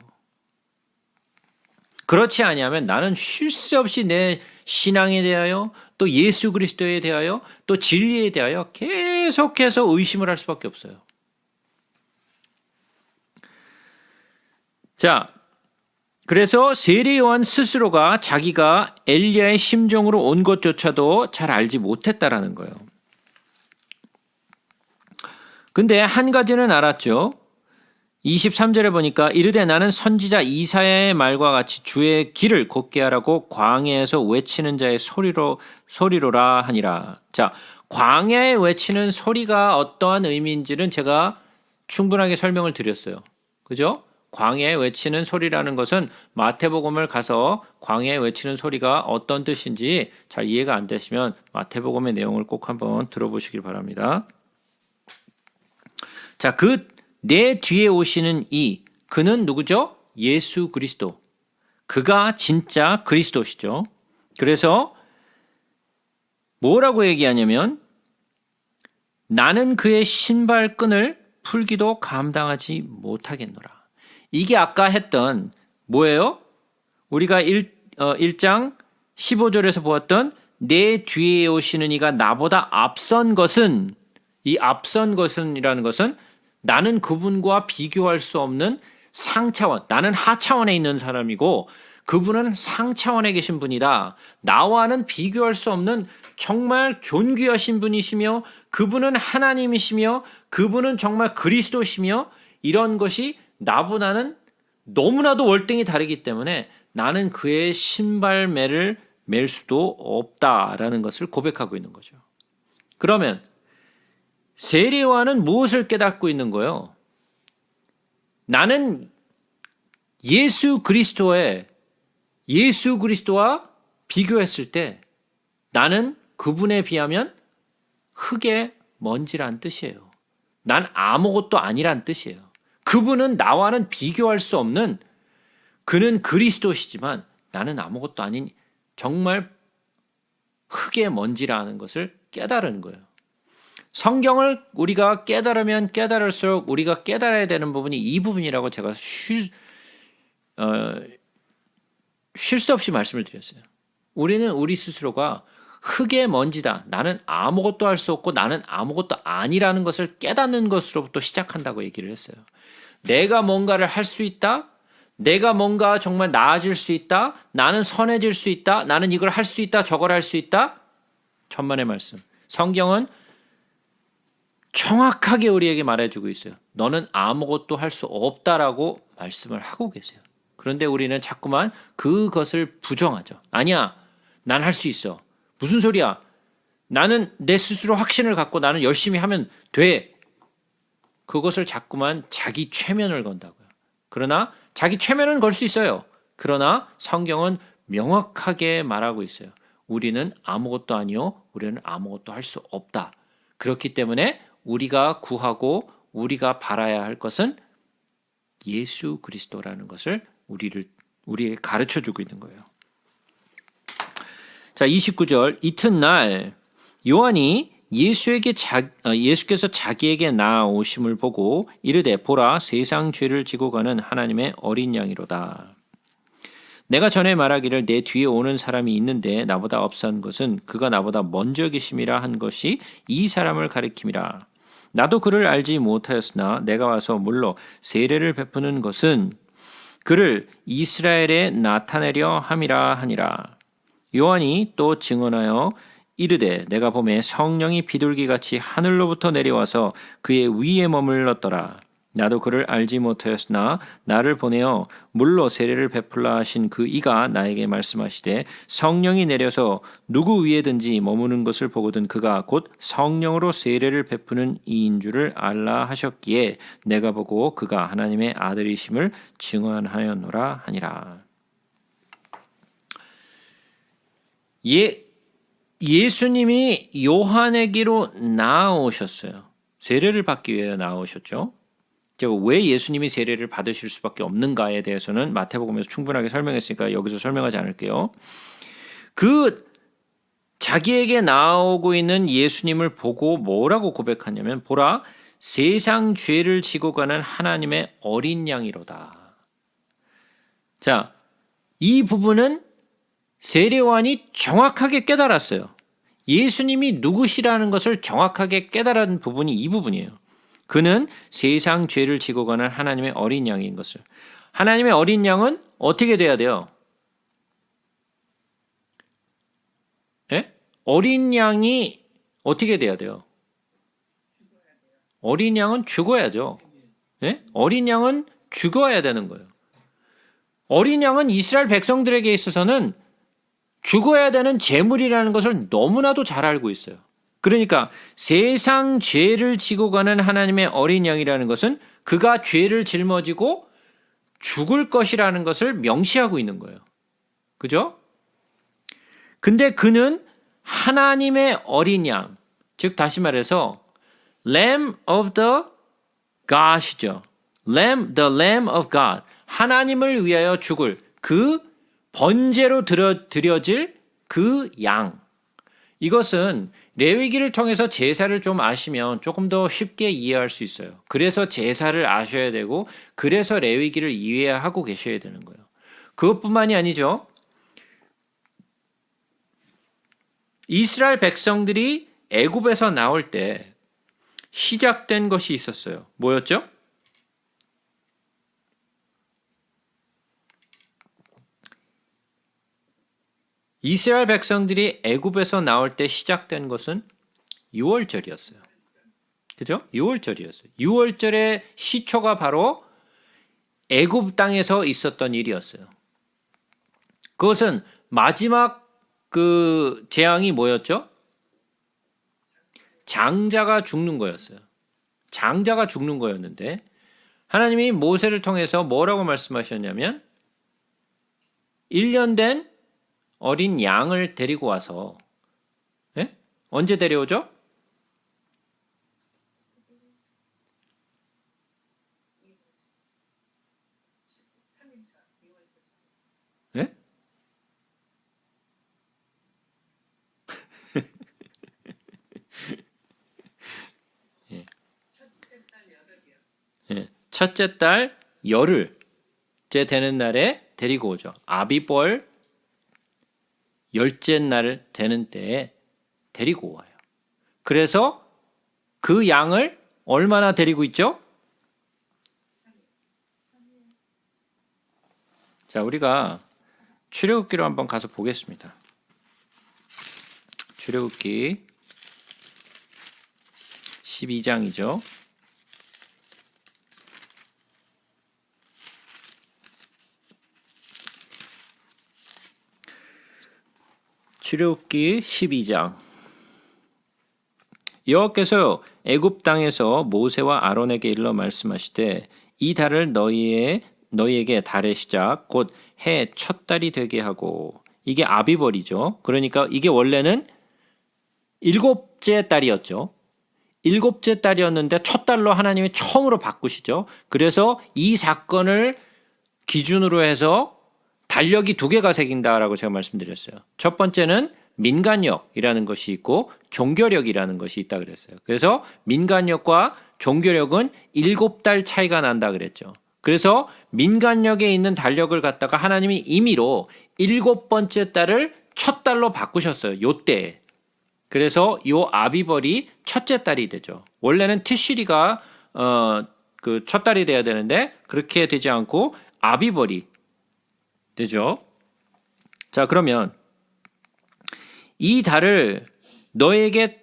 그렇지 아니하면 나는 쉴 새 없이 내 신앙에 대하여 또 예수 그리스도에 대하여 또 진리에 대하여 계속해서 의심을 할 수밖에 없어요. 자, 그래서 세례 요한 스스로가 자기가 엘리야의 심정으로 온 것조차도 잘 알지 못했다라는 거예요. 근데 한 가지는 알았죠. 23절에 보니까 이르되 나는 선지자 이사야의 말과 같이 주의 길을 곧게 하라고 광야에서 외치는 자의 소리로라 하니라. 자, 광야에 외치는 소리가 어떠한 의미인지는 제가 충분하게 설명을 드렸어요. 그죠? 광야에 외치는 소리라는 것은 마태복음을 가서 광야에 외치는 소리가 어떤 뜻인지 잘 이해가 안 되시면 마태복음의 내용을 꼭 한번 들어보시길 바랍니다. 자, 내 뒤에 오시는 그는 누구죠? 예수 그리스도. 그가 진짜 그리스도시죠. 그래서 뭐라고 얘기하냐면 나는 그의 신발끈을 풀기도 감당하지 못하겠노라. 이게 아까 했던 뭐예요? 우리가 1장 15절에서 보았던 내 뒤에 오시는 이가 나보다 앞선 것은, 이 앞선 것은이라는 것은 나는 그분과 비교할 수 없는 상차원, 나는 하차원에 있는 사람이고 그분은 상차원에 계신 분이다. 나와는 비교할 수 없는 정말 존귀하신 분이시며 그분은 하나님이시며 그분은 정말 그리스도시며 이런 것이 나보다는 너무나도 월등히 다르기 때문에 나는 그의 신발매를 맬 수도 없다라는 것을 고백하고 있는 거죠. 그러면 세례 요한은 무엇을 깨닫고 있는 거예요? 나는 예수 그리스도와 비교했을 때 나는 그분에 비하면 흙의 먼지란 뜻이에요. 난 아무것도 아니란 뜻이에요. 그분은 나와는 비교할 수 없는, 그는 그리스도시지만 나는 아무것도 아닌 정말 흙의 먼지라는 것을 깨달은 거예요. 성경을 우리가 깨달으면 깨달을수록 우리가 깨달아야 되는 부분이 이 부분이라고 제가 쉴 수 없이 말씀을 드렸어요. 우리는 우리 스스로가 흙의 먼지다. 나는 아무것도 할 수 없고 나는 아무것도 아니라는 것을 깨닫는 것으로부터 시작한다고 얘기를 했어요. 내가 뭔가를 할 수 있다. 내가 뭔가 정말 나아질 수 있다. 나는 선해질 수 있다. 나는 이걸 할 수 있다. 저걸 할 수 있다. 천만의 말씀. 성경은 정확하게 우리에게 말해주고 있어요. 너는 아무것도 할 수 없다라고 말씀을 하고 계세요. 그런데 우리는 자꾸만 그것을 부정하죠. 아니야, 난 할 수 있어. 무슨 소리야? 나는 내 스스로 확신을 갖고 나는 열심히 하면 돼. 그것을 자꾸만 자기 최면을 건다고요. 그러나 자기 최면은 걸 수 있어요. 그러나 성경은 명확하게 말하고 있어요. 우리는 아무것도 아니요. 우리는 아무것도 할 수 없다. 그렇기 때문에 우리가 구하고 우리가 바라야 할 것은 예수 그리스도라는 것을 우리에게 가르쳐주고 있는 거예요. 자, 29절. 이튿날 요한이 예수께서 자기에게 나아오심을 보고 이르되 보라 세상 죄를 지고 가는 하나님의 어린 양이로다. 내가 전에 말하기를 내 뒤에 오는 사람이 있는데 나보다 앞선 것은 그가 나보다 먼저 계심이라 한 것이 이 사람을 가리킴이라. 나도 그를 알지 못하였으나 내가 와서 물러 세례를 베푸는 것은 그를 이스라엘에 나타내려 함이라 하니라. 요한이 또 증언하여 이르되 내가 보매 성령이 비둘기같이 하늘로부터 내려와서 그의 위에 머물렀더라. 나도 그를 알지 못하였으나 나를 보내어 물로 세례를 베풀라 하신 그 이가 나에게 말씀하시되 성령이 내려서 누구 위에든지 머무는 것을 보거든 그가 곧 성령으로 세례를 베푸는 이인 줄을 알라 하셨기에 내가 보고 그가 하나님의 아들이심을 증언하였노라 하니라. 예수님이 요한에게로 나아오셨어요. 세례를 받기 위해 나아오셨죠. 제가 왜 예수님이 세례를 받으실 수밖에 없는가에 대해서는 마태복음에서 충분하게 설명했으니까 여기서 설명하지 않을게요. 그 자기에게 나오고 있는 예수님을 보고 뭐라고 고백하냐면 보라 세상 죄를 지고 가는 하나님의 어린 양이로다. 자, 이 부분은 세례요한이 정확하게 깨달았어요. 예수님이 누구시라는 것을 정확하게 깨달은 부분이 이 부분이에요. 그는 세상 죄를 지고 가는 하나님의 어린 양인 것을. 하나님의 어린 양은 어떻게 돼야 돼요? 예? 어린 양이 어떻게 돼야 돼요? 어린 양은 죽어야죠. 예? 어린 양은 죽어야 되는 거예요. 어린 양은 이스라엘 백성들에게 있어서는 죽어야 되는 제물이라는 것을 너무나도 잘 알고 있어요. 그러니까 세상 죄를 지고 가는 하나님의 어린 양이라는 것은 그가 죄를 짊어지고 죽을 것이라는 것을 명시하고 있는 거예요. 그죠? 근데 그는 하나님의 어린 양, 즉 다시 말해서 Lamb of the God이죠. The Lamb of God. 하나님을 위하여 죽을 그 번제로 드려질 그 양. 이것은 레위기를 통해서 제사를 좀 아시면 조금 더 쉽게 이해할 수 있어요. 그래서 제사를 아셔야 되고 그래서 레위기를 이해하고 계셔야 되는 거예요. 그것뿐만이 아니죠. 이스라엘 백성들이 애굽에서 나올 때 시작된 것이 있었어요. 뭐였죠? 이스라엘 백성들이 애굽에서 나올 때 시작된 것은 유월절이었어요. 그죠? 유월절이었어요. 유월절의 시초가 바로 애굽 땅에서 있었던 일이었어요. 그것은 마지막 그 재앙이 뭐였죠? 장자가 죽는 거였어요. 장자가 죽는 거였는데 하나님이 모세를 통해서 뭐라고 말씀하셨냐면 1년 된 어린 양을 데리고 와서 예? 언제 데려오죠? 예? 예. 예. 첫째 달 열흘째 되는 날에 데리고 오죠. 아비벌 열째 날 되는 때에 데리고 와요. 그래서 그 양을 얼마나 데리고 있죠? 자, 우리가 출애굽기로 한번 가서 보겠습니다. 출애굽기 12장이죠. 출애굽기 12장. 여호와께서 애굽 땅에서 모세와 아론에게 일러 말씀하시되 이 달을 너희에게 달의 시작 곧 해 첫 달이 되게 하고, 이게 아비벌이죠. 그러니까 이게 원래는 일곱째 달이었죠. 일곱째 달이었는데 첫 달로 하나님이 처음으로 바꾸시죠. 그래서 이 사건을 기준으로 해서 달력이 두 개가 생긴다라고 제가 말씀드렸어요. 첫 번째는 민간력이라는 것이 있고 종교력이라는 것이 있다 그랬어요. 그래서 민간력과 종교력은 7달 차이가 난다 그랬죠. 그래서 민간력에 있는 달력을 갖다가 하나님이 임의로 7번째 달을 첫 달로 바꾸셨어요. 요때. 그래서 요 아비벌이 첫째 달이 되죠. 원래는 티슈리가 그 첫 달이 돼야 되는데 그렇게 되지 않고 아비벌이 되죠. 자, 그러면 이 달을 너에게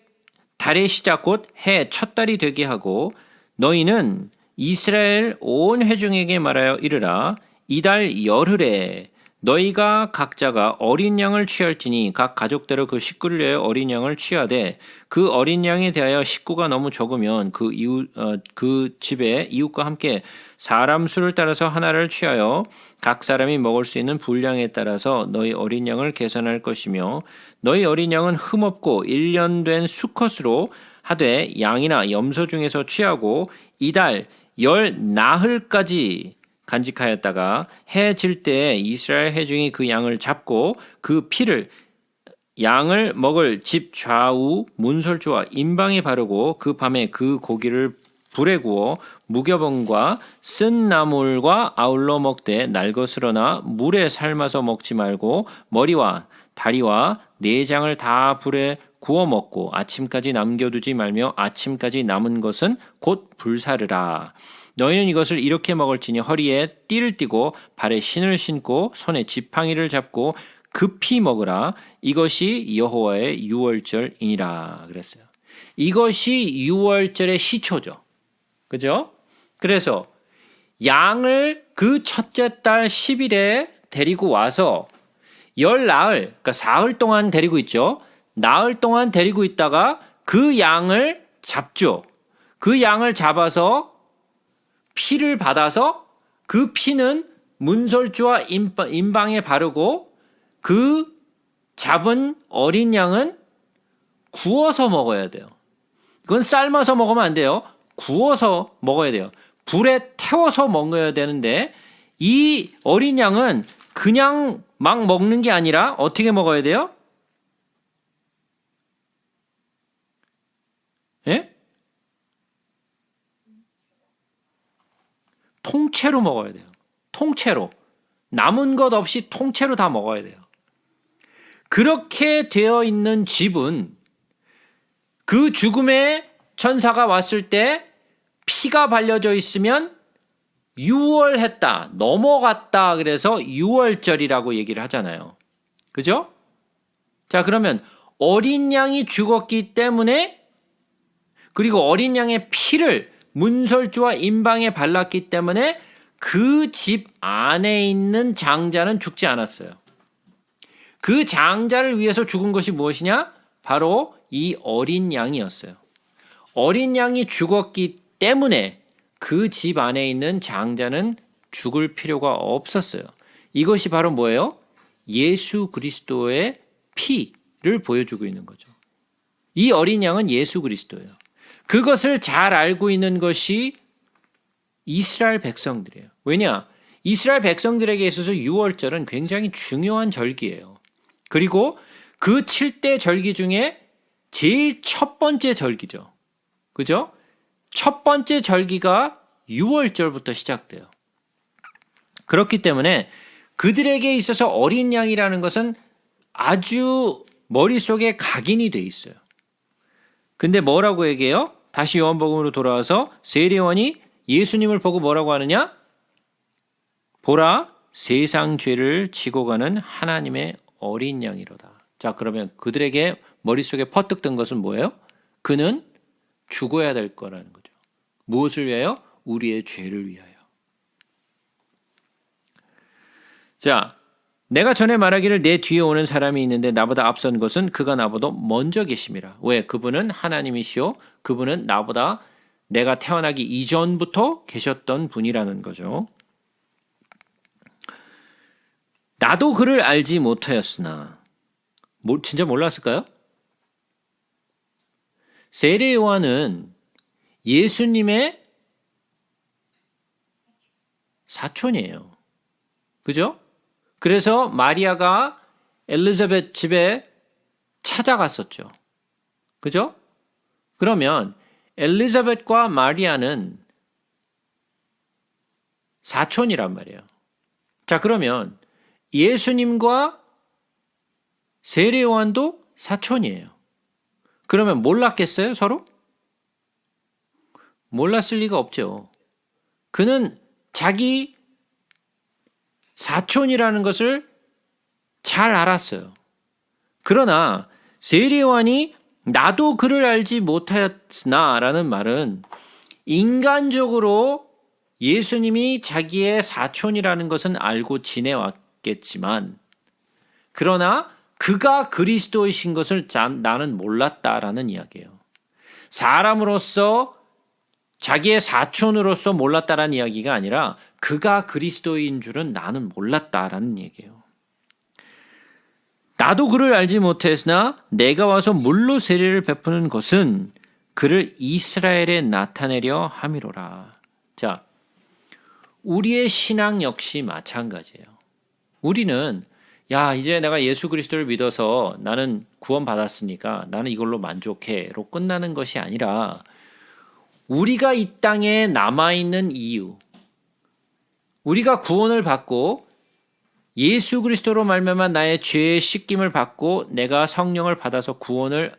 달의 시작 곧 해 첫 달이 되게 하고 너희는 이스라엘 온 회중에게 말하여 이르라. 이달 열흘에 너희가 각자가 어린 양을 취할지니 각 가족대로 그 식구를 위하여 어린 양을 취하되 그 어린 양에 대하여 식구가 너무 적으면 그 집에 이웃과 함께 사람 수를 따라서 하나를 취하여 각 사람이 먹을 수 있는 분량에 따라서 너희 어린 양을 계산할 것이며 너희 어린 양은 흠없고 1년 된 수컷으로 하되 양이나 염소 중에서 취하고 이달 열 나흘까지 간직하였다가 해 질 때 이스라엘 회중이 그 양을 잡고 그 피를 양을 먹을 집 좌우 문설주와 임방에 바르고 그 밤에 그 고기를 불에 구워 무교병과 쓴 나물과 아울러 먹되 날것으로나 물에 삶아서 먹지 말고 머리와 다리와 내장을 다 불에 구워 먹고 아침까지 남겨두지 말며 아침까지 남은 것은 곧 불사르라. 너희는 이것을 이렇게 먹을지니 허리에 띠를 띠고 발에 신을 신고 손에 지팡이를 잡고 급히 먹으라. 이것이 여호와의 유월절이니라 그랬어요. 이것이 유월절의 시초죠. 그죠? 그래서 양을 그 첫째 달 10일에 데리고 와서 열 나흘, 그러니까 사흘 동안 데리고 있죠. 나흘 동안 데리고 있다가 그 양을 잡죠. 그 양을 잡아서 피를 받아서 그 피는 문설주와 임방에 바르고 그 잡은 어린 양은 구워서 먹어야 돼요. 그건 삶아서 먹으면 안 돼요. 구워서 먹어야 돼요. 불에 태워서 먹어야 되는데 이 어린 양은 그냥 막 먹는 게 아니라 어떻게 먹어야 돼요? 예? 통째로 먹어야 돼요. 통째로. 남은 것 없이 통째로 다 먹어야 돼요. 그렇게 되어 있는 집은 그 죽음의 천사가 왔을 때 피가 발려져 있으면 유월했다, 넘어갔다 그래서 유월절이라고 얘기를 하잖아요. 그죠? 자, 그러면 어린 양이 죽었기 때문에 그리고 어린 양의 피를 문설주와 임방에 발랐기 때문에 그 집 안에 있는 장자는 죽지 않았어요. 그 장자를 위해서 죽은 것이 무엇이냐? 바로 이 어린 양이었어요. 어린 양이 죽었기 때문에 그 집 안에 있는 장자는 죽을 필요가 없었어요. 이것이 바로 뭐예요? 예수 그리스도의 피를 보여주고 있는 거죠. 이 어린 양은 예수 그리스도예요. 그것을 잘 알고 있는 것이 이스라엘 백성들이에요. 왜냐? 이스라엘 백성들에게 있어서 유월절은 굉장히 중요한 절기예요. 그리고 그 7대 절기 중에 제일 첫 번째 절기죠. 그죠? 첫 번째 절기가 유월절부터 시작돼요. 그렇기 때문에 그들에게 있어서 어린 양이라는 것은 아주 머릿속에 각인이 돼 있어요. 근데 뭐라고 얘기해요? 다시 요한복음으로 돌아와서 세례요한이 예수님을 보고 뭐라고 하느냐? 보라, 세상 죄를 지고 가는 하나님의 어린 양이로다. 자, 그러면 그들에게 머릿속에 퍼뜩 든 것은 뭐예요? 그는 죽어야 될 거라는 거죠. 무엇을 위하여? 우리의 죄를 위하여. 자, 내가 전에 말하기를 내 뒤에 오는 사람이 있는데 나보다 앞선 것은 그가 나보다 먼저 계심이라. 왜? 그분은 하나님이시오. 그분은 나보다 내가 태어나기 이전부터 계셨던 분이라는 거죠. 나도 그를 알지 못하였으나 진짜 몰랐을까요? 세례 요한은 예수님의 사촌이에요. 그죠? 그래서 마리아가 엘리자벳 집에 찾아갔었죠. 그죠? 그러면 엘리자벳과 마리아는 사촌이란 말이에요. 자, 그러면 예수님과 세례 요한도 사촌이에요. 그러면 몰랐겠어요, 서로? 몰랐을 리가 없죠. 그는 자기 사촌이라는 것을 잘 알았어요. 그러나 세례 요한이 나도 그를 알지 못하였으나라는 말은 인간적으로 예수님이 자기의 사촌이라는 것은 알고 지내왔겠지만 그러나 그가 그리스도이신 것을 나는 몰랐다라는 이야기예요. 사람으로서 자기의 사촌으로서 몰랐다라는 이야기가 아니라 그가 그리스도인 줄은 나는 몰랐다라는 얘기예요. 나도 그를 알지 못했으나 내가 와서 물로 세례를 베푸는 것은 그를 이스라엘에 나타내려 함이로라. 자, 우리의 신앙 역시 마찬가지예요. 우리는 이제 내가 예수 그리스도를 믿어서 나는 구원받았으니까 나는 이걸로 만족해로 끝나는 것이 아니라 우리가 이 땅에 남아있는 이유, 우리가 구원을 받고 예수 그리스도로 말미암아 나의 죄의 씻김을 받고 내가 성령을 받아서 구원을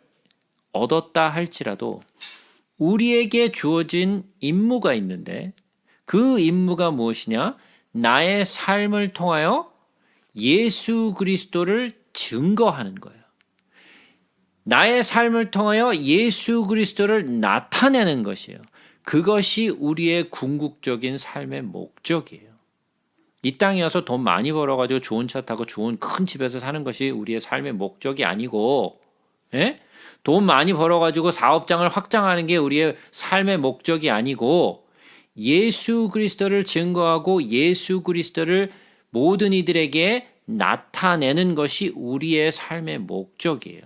얻었다 할지라도 우리에게 주어진 임무가 있는데 그 임무가 무엇이냐? 나의 삶을 통하여 예수 그리스도를 증거하는 거예요. 나의 삶을 통하여 예수 그리스도를 나타내는 것이에요. 그것이 우리의 궁극적인 삶의 목적이에요. 이 땅에 와서 돈 많이 벌어가지고 좋은 차 타고 좋은 큰 집에서 사는 것이 우리의 삶의 목적이 아니고, 돈 많이 벌어가지고 사업장을 확장하는 게 우리의 삶의 목적이 아니고, 예수 그리스도를 증거하고 예수 그리스도를 모든 이들에게 나타내는 것이 우리의 삶의 목적이에요.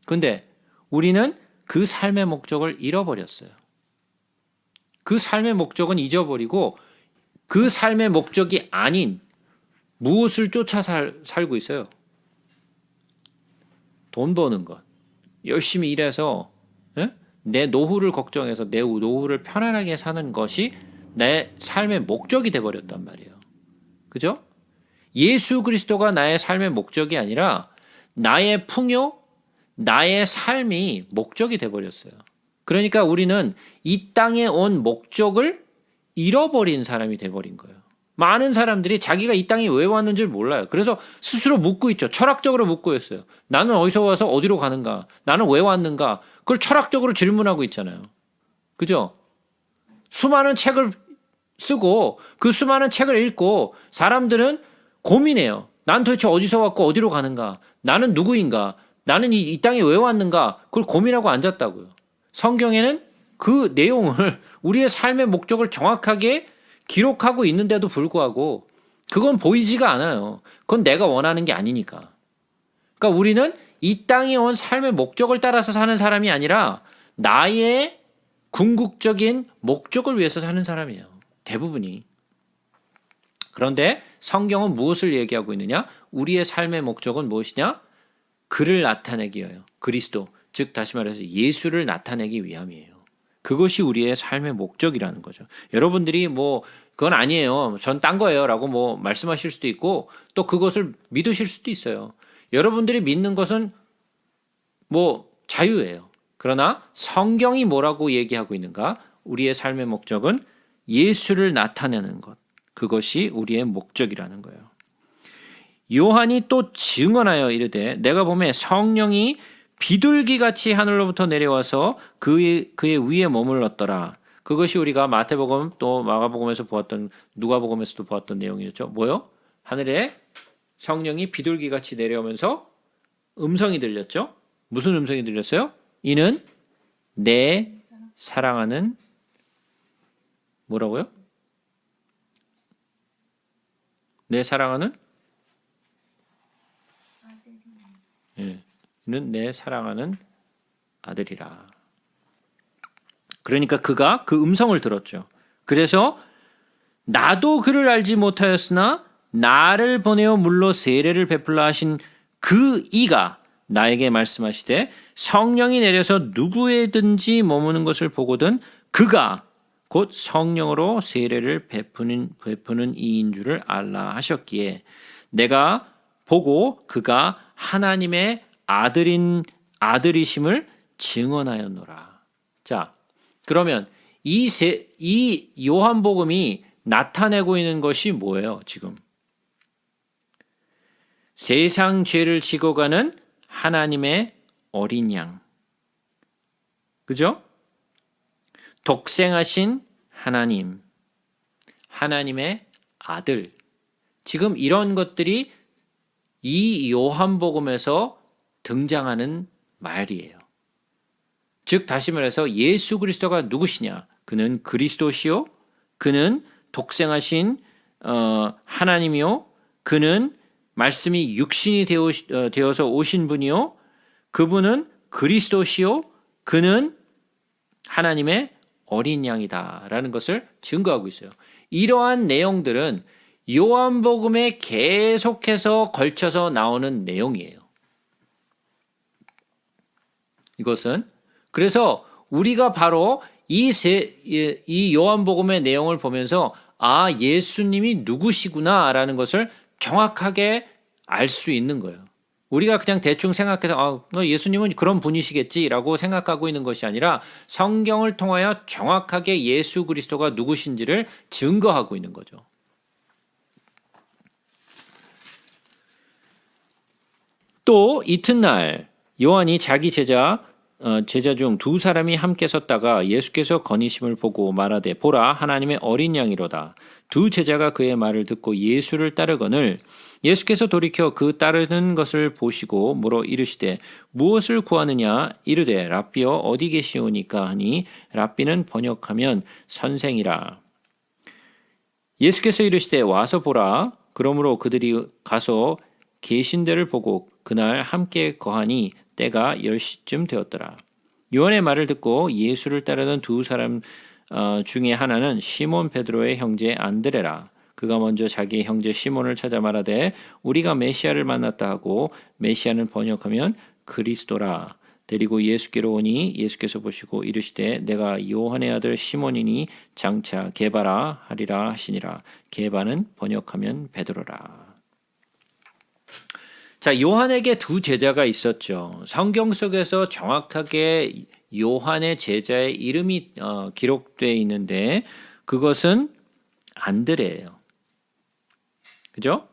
근데 우리는 그 삶의 목적을 잃어버렸어요. 그 삶의 목적은 잊어버리고 그 삶의 목적이 아닌 무엇을 쫓아 살고 있어요? 돈 버는 것. 열심히 일해서 내 노후를 걱정해서 내 노후를 편안하게 사는 것이 내 삶의 목적이 돼버렸단 말이에요. 그죠? 예수 그리스도가 나의 삶의 목적이 아니라 나의 풍요, 나의 삶이 목적이 돼버렸어요. 그러니까 우리는 이 땅에 온 목적을 잃어버린 사람이 돼버린 거예요. 많은 사람들이 자기가 이 땅에 왜 왔는지 몰라요. 그래서 스스로 묻고 있죠. 철학적으로 묻고 있어요. 나는 어디서 와서 어디로 가는가? 나는 왜 왔는가? 그걸 철학적으로 질문하고 있잖아요. 그죠? 수많은 책을 쓰고 그 수많은 책을 읽고 사람들은 고민해요. 난 도대체 어디서 왔고 어디로 가는가? 나는 누구인가? 나는 이 땅에 왜 왔는가? 그걸 고민하고 앉았다고요. 성경에는 그 내용을 우리의 삶의 목적을 정확하게 기록하고 있는데도 불구하고 그건 보이지가 않아요. 그건 내가 원하는 게 아니니까. 그러니까 우리는 이 땅에 온 삶의 목적을 따라서 사는 사람이 아니라 나의 궁극적인 목적을 위해서 사는 사람이에요. 대부분이. 그런데 성경은 무엇을 얘기하고 있느냐? 우리의 삶의 목적은 무엇이냐? 그를 나타내기 위하여. 그리스도, 즉 다시 말해서 예수를 나타내기 위함이에요. 그것이 우리의 삶의 목적이라는 거죠. 여러분들이 그건 아니에요. 전 딴 거예요. 라고 말씀하실 수도 있고 또 그것을 믿으실 수도 있어요. 여러분들이 믿는 것은 자유예요. 그러나 성경이 뭐라고 얘기하고 있는가? 우리의 삶의 목적은 예수를 나타내는 것. 그것이 우리의 목적이라는 거예요. 요한이 또 증언하여 이르되 내가 보매 성령이 비둘기같이 하늘로부터 내려와서 그의 위에 머물렀더라. 그것이 우리가 마태복음 또 마가복음에서 보았던 누가복음에서도 보았던 내용이었죠. 뭐요? 하늘에 성령이 비둘기같이 내려오면서 음성이 들렸죠. 무슨 음성이 들렸어요? 이는 내 사랑하는 뭐라고요? 내 사랑하는 이는 내 사랑하는 아들이라. 그러니까 그가 그 음성을 들었죠. 그래서 나도 그를 알지 못하였으나 나를 보내어 물로 세례를 베풀라 하신 그 이가 나에게 말씀하시되 성령이 내려서 누구에든지 머무는 것을 보거든 그가 곧 성령으로 세례를 베푸는 이인 줄을 알라 하셨기에 내가 보고 그가 하나님의 아들이심을 증언하였노라. 자, 그러면 이 요한복음이 나타내고 있는 것이 뭐예요, 지금? 세상 죄를 지고 가는 하나님의 어린 양. 그죠? 독생하신 하나님, 하나님의 아들. 지금 이런 것들이 이 요한복음에서 등장하는 말이에요. 즉 다시 말해서 예수 그리스도가 누구시냐? 그는 그리스도시요, 그는 독생하신 하나님이요, 그는 말씀이 육신이 되어서 오신 분이요, 그분은 그리스도시요, 그는 하나님의 어린 양이다라는 것을 증거하고 있어요. 이러한 내용들은 요한복음에 계속해서 걸쳐서 나오는 내용이에요. 이것은 그래서 우리가 바로 이 요한복음의 내용을 보면서 아, 예수님이 누구시구나라는 것을 정확하게 알 수 있는 거예요. 우리가 그냥 대충 생각해서 예수님은 그런 분이시겠지라고 생각하고 있는 것이 아니라 성경을 통하여 정확하게 예수 그리스도가 누구신지를 증거하고 있는 거죠. 또 이튿날 요한이 자기 제자 중 두 사람이 함께 섰다가 예수께서 거니심을 보고 말하되 보라 하나님의 어린 양이로다. 두 제자가 그의 말을 듣고 예수를 따르거늘 예수께서 돌이켜 그 따르는 것을 보시고 물어 이르시되 무엇을 구하느냐 이르되 랍비여 어디 계시오니까 하니 랍비는 번역하면 선생이라. 예수께서 이르시되 와서 보라. 그러므로 그들이 가서 계신 데를 보고 그날 함께 거하니 때가 10시쯤 되었더라. 요한의 말을 듣고 예수를 따르던 두 사람 중에 하나는 시몬 베드로의 형제 안드레라. 그가 먼저 자기의 형제 시몬을 찾아 말하되 우리가 메시아를 만났다 하고 메시아는 번역하면 그리스도라. 데리고 예수께로 오니 예수께서 보시고 이르시되 내가 요한의 아들 시몬이니 장차 게바라 하리라 하시니라. 게바는 번역하면 베드로라. 자, 요한에게 두 제자가 있었죠. 성경 속에서 정확하게 요한의 제자의 이름이 기록되어 있는데 그것은 안드레예요. 그죠?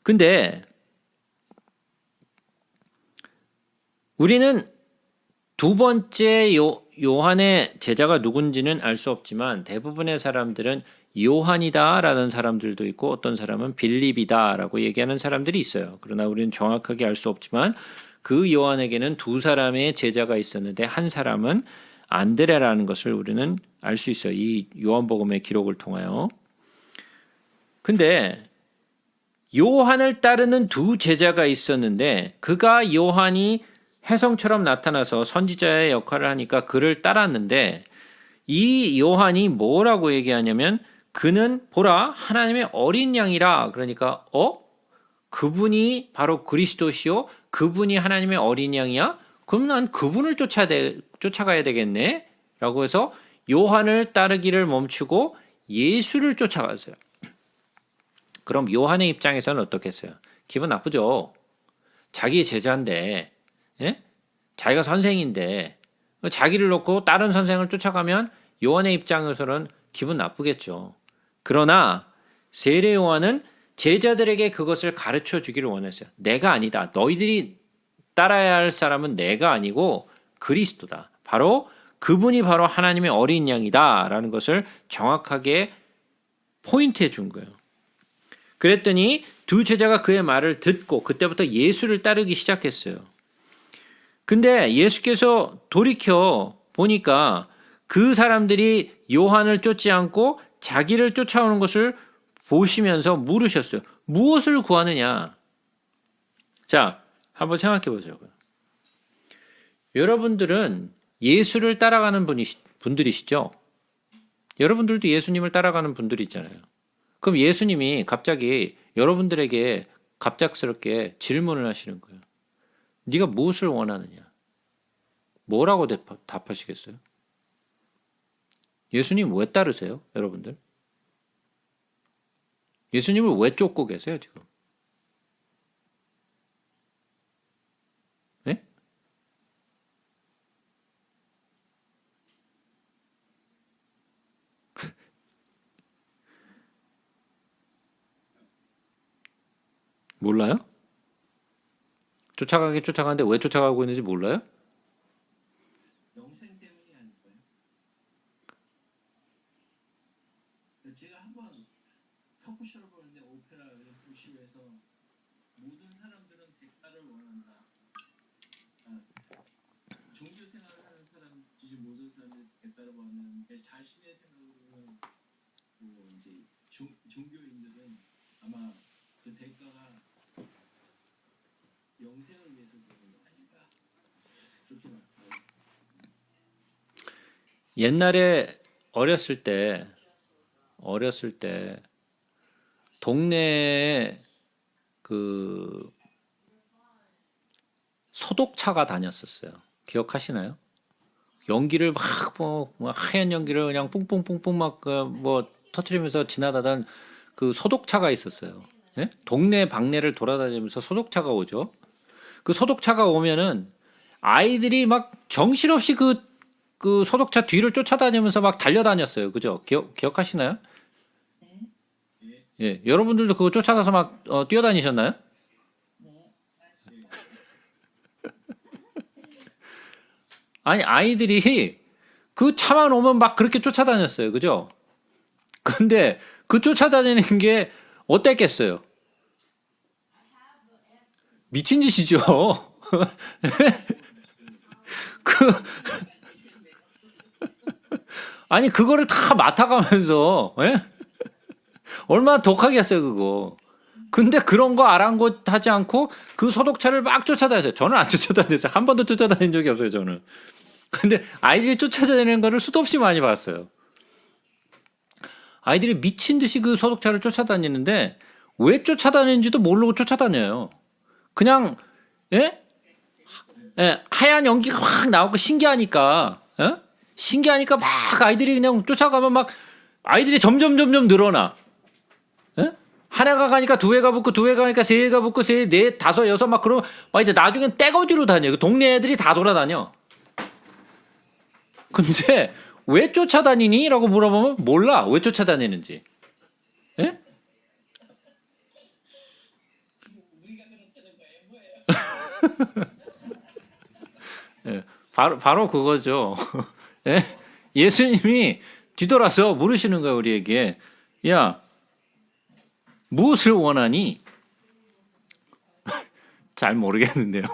근데 우리는 두 번째 요한의 제자가 누군지는 알 수 없지만 대부분의 사람들은 요한이다라는 사람들도 있고 어떤 사람은 빌립이다라고 얘기하는 사람들이 있어요. 그러나 우리는 정확하게 알 수 없지만 그 요한에게는 두 사람의 제자가 있었는데 한 사람은 안드레라는 것을 우리는 알 수 있어요. 이 요한복음의 기록을 통하여. 근데 요한을 따르는 두 제자가 있었는데 그가 요한이 혜성처럼 나타나서 선지자의 역할을 하니까 그를 따랐는데 이 요한이 뭐라고 얘기하냐면 그는 보라 하나님의 어린 양이라. 그러니까 그분이 바로 그리스도시요 그분이 하나님의 어린 양이야? 그럼 난 그분을 쫓아가야 되겠네 라고 해서 요한을 따르기를 멈추고 예수를 쫓아갔어요. 그럼 요한의 입장에서는 어떻겠어요? 기분 나쁘죠. 자기 제자인데 자기가 선생인데 자기를 놓고 다른 선생을 쫓아가면 요한의 입장에서는 기분 나쁘겠죠. 그러나 세례 요한은 제자들에게 그것을 가르쳐 주기를 원했어요. 내가 아니다. 너희들이 따라야 할 사람은 내가 아니고 그리스도다. 바로 그분이 바로 하나님의 어린 양이다라는 것을 정확하게 포인트해 준 거예요. 그랬더니 두 제자가 그의 말을 듣고 그때부터 예수를 따르기 시작했어요. 근데 예수께서 돌이켜 보니까 그 사람들이 요한을 쫓지 않고 자기를 쫓아오는 것을 보시면서 물으셨어요. 무엇을 구하느냐? 자, 한번 생각해 보자고요. 여러분들은 예수를 따라가는 분들이시죠? 여러분들도 예수님을 따라가는 분들이 있잖아요. 그럼 예수님이 갑자기 여러분들에게 갑작스럽게 질문을 하시는 거예요. 네가 무엇을 원하느냐? 뭐라고 답하시겠어요? 예수님 왜 따르세요, 여러분들? 예수님을 왜 쫓고 계세요, 지금? 네? 몰라요? 쫓아가는데 왜 쫓아가고 있는지 몰라요? 영생 때문이 아닐까요? 제가 한번 토크쇼를 보는데 오페라 토크쇼에서 모든 사람들은 대가를 원한다. 아, 종교 생활을 하는 사람, 모든 사람들이 대가를 원하는데 자신의 생각으로는 뭐 이제 종교인들은 아마 그 대가가 영생을 위해서 그런 거 아닌가 그렇게 말해요. 옛날에 어렸을 때 동네에 그 소독차가 다녔었어요. 기억하시나요? 연기를 막 하얀 연기를 그냥 뿡뿡뿡뿡 막 뭐 터트리면서 지나다던 그 소독차가 있었어요. 예? 동네 방네를 돌아다니면서 소독차가 오죠. 그 소독차가 오면은 아이들이 막 정신없이 그 소독차 뒤를 쫓아다니면서 막 달려다녔어요. 그죠? 기억하시나요? 네. 예, 여러분들도 그거 쫓아가서 막 뛰어다니셨나요? 네. 아니, 아이들이 그 차만 오면 막 그렇게 쫓아다녔어요. 그죠? 근데 그 쫓아다니는 게 어땠겠어요? 미친 짓이죠. 그, 아니, 그거를 다 맡아가면서, 예? 얼마나 독하겠어요, 그거. 근데 그런 거 아랑곳하지 않고 그 소독차를 막 쫓아다녔어요. 저는 안 쫓아다녔어요. 한 번도 쫓아다닌 적이 없어요, 저는. 근데 아이들이 쫓아다니는 거를 수도 없이 많이 봤어요. 아이들이 미친 듯이 그 소독차를 쫓아다니는데 왜 쫓아다니는지도 모르고 쫓아다녀요. 그냥 예? 예, 하얀 연기가 확 나오고 신기하니까 신기하니까 막 아이들이 그냥 쫓아가면 막 아이들이 점점 늘어나. 예? 하나가 가니까 두 해가 붙고 두 해가 가니까 세 해가 붙고 세 해, 넷, 다섯, 여섯 막 그러면 막 이제 나중엔 떼거지로 다녀요. 동네 애들이 다 돌아다녀. 근데 왜 쫓아다니니? 라고 물어보면 몰라. 왜 쫓아다니는지. 예? 예, 바로 그거죠. 예? 예수님이 뒤돌아서 물으시는 거예요, 우리에게. 야, 무엇을 원하니? 잘 모르겠는데요.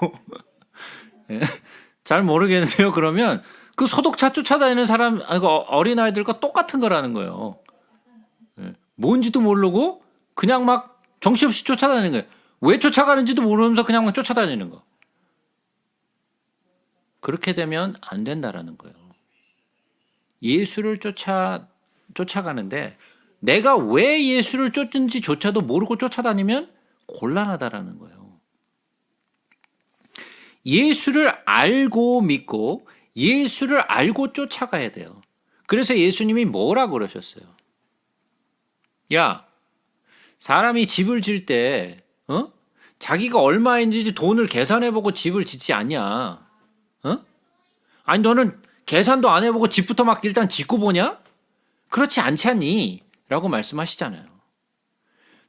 예? 잘 모르겠는데요. 그러면 그 소독차 쫓아다니는 사람, 아니, 어린아이들과 똑같은 거라는 거예요. 예. 뭔지도 모르고 그냥 막 정신없이 쫓아다니는 거예요. 왜 쫓아가는지도 모르면서 그냥 막 쫓아다니는 거. 그렇게 되면 안 된다라는 거예요. 예수를 쫓아가는데 내가 왜 예수를 쫓는지조차도 모르고 쫓아다니면 곤란하다라는 거예요. 예수를 알고 믿고 예수를 알고 쫓아가야 돼요. 그래서 예수님이 뭐라고 그러셨어요? 야, 사람이 집을 질 때 자기가 얼마인지 돈을 계산해보고 집을 짓지 않냐? 아니 너는 계산도 안 해보고 집부터 막 일단 짓고 보냐? 그렇지 않지 않니? 라고 말씀하시잖아요.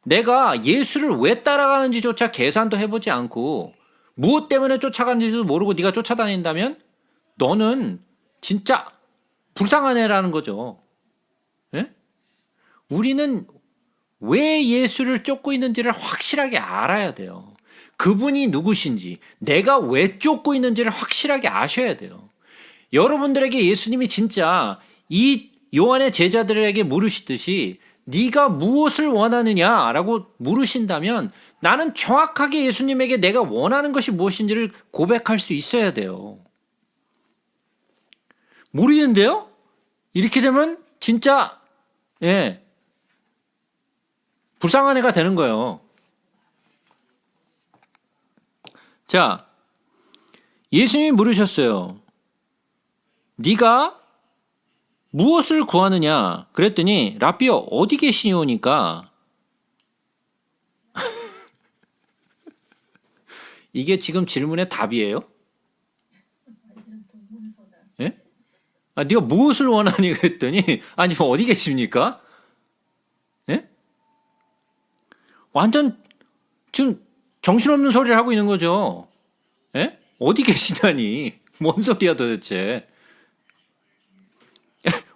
내가 예수를 왜 따라가는지조차 계산도 해보지 않고 무엇 때문에 쫓아가는지도 모르고 네가 쫓아다닌다면 너는 진짜 불쌍한 애라는 거죠. 예? 우리는 왜 예수를 쫓고 있는지를 확실하게 알아야 돼요. 그분이 누구신지, 내가 왜 쫓고 있는지를 확실하게 아셔야 돼요. 여러분들에게 예수님이 진짜 이 요한의 제자들에게 물으시듯이 네가 무엇을 원하느냐라고 물으신다면 나는 정확하게 예수님에게 내가 원하는 것이 무엇인지를 고백할 수 있어야 돼요. 모르겠는데요? 이렇게 되면 진짜 불쌍한 애가 되는 거예요. 자, 예수님이 물으셨어요. 네가 무엇을 구하느냐? 그랬더니 라삐어 어디 계시오니까 이게 지금 질문의 답이에요? 완전 동문서다. 예? 아, 네가 무엇을 원하니? 그랬더니 아니 어디 계십니까? 예? 완전 지금 정신없는 소리를 하고 있는 거죠. 예? 어디 계시다니? 뭔 소리야 도대체?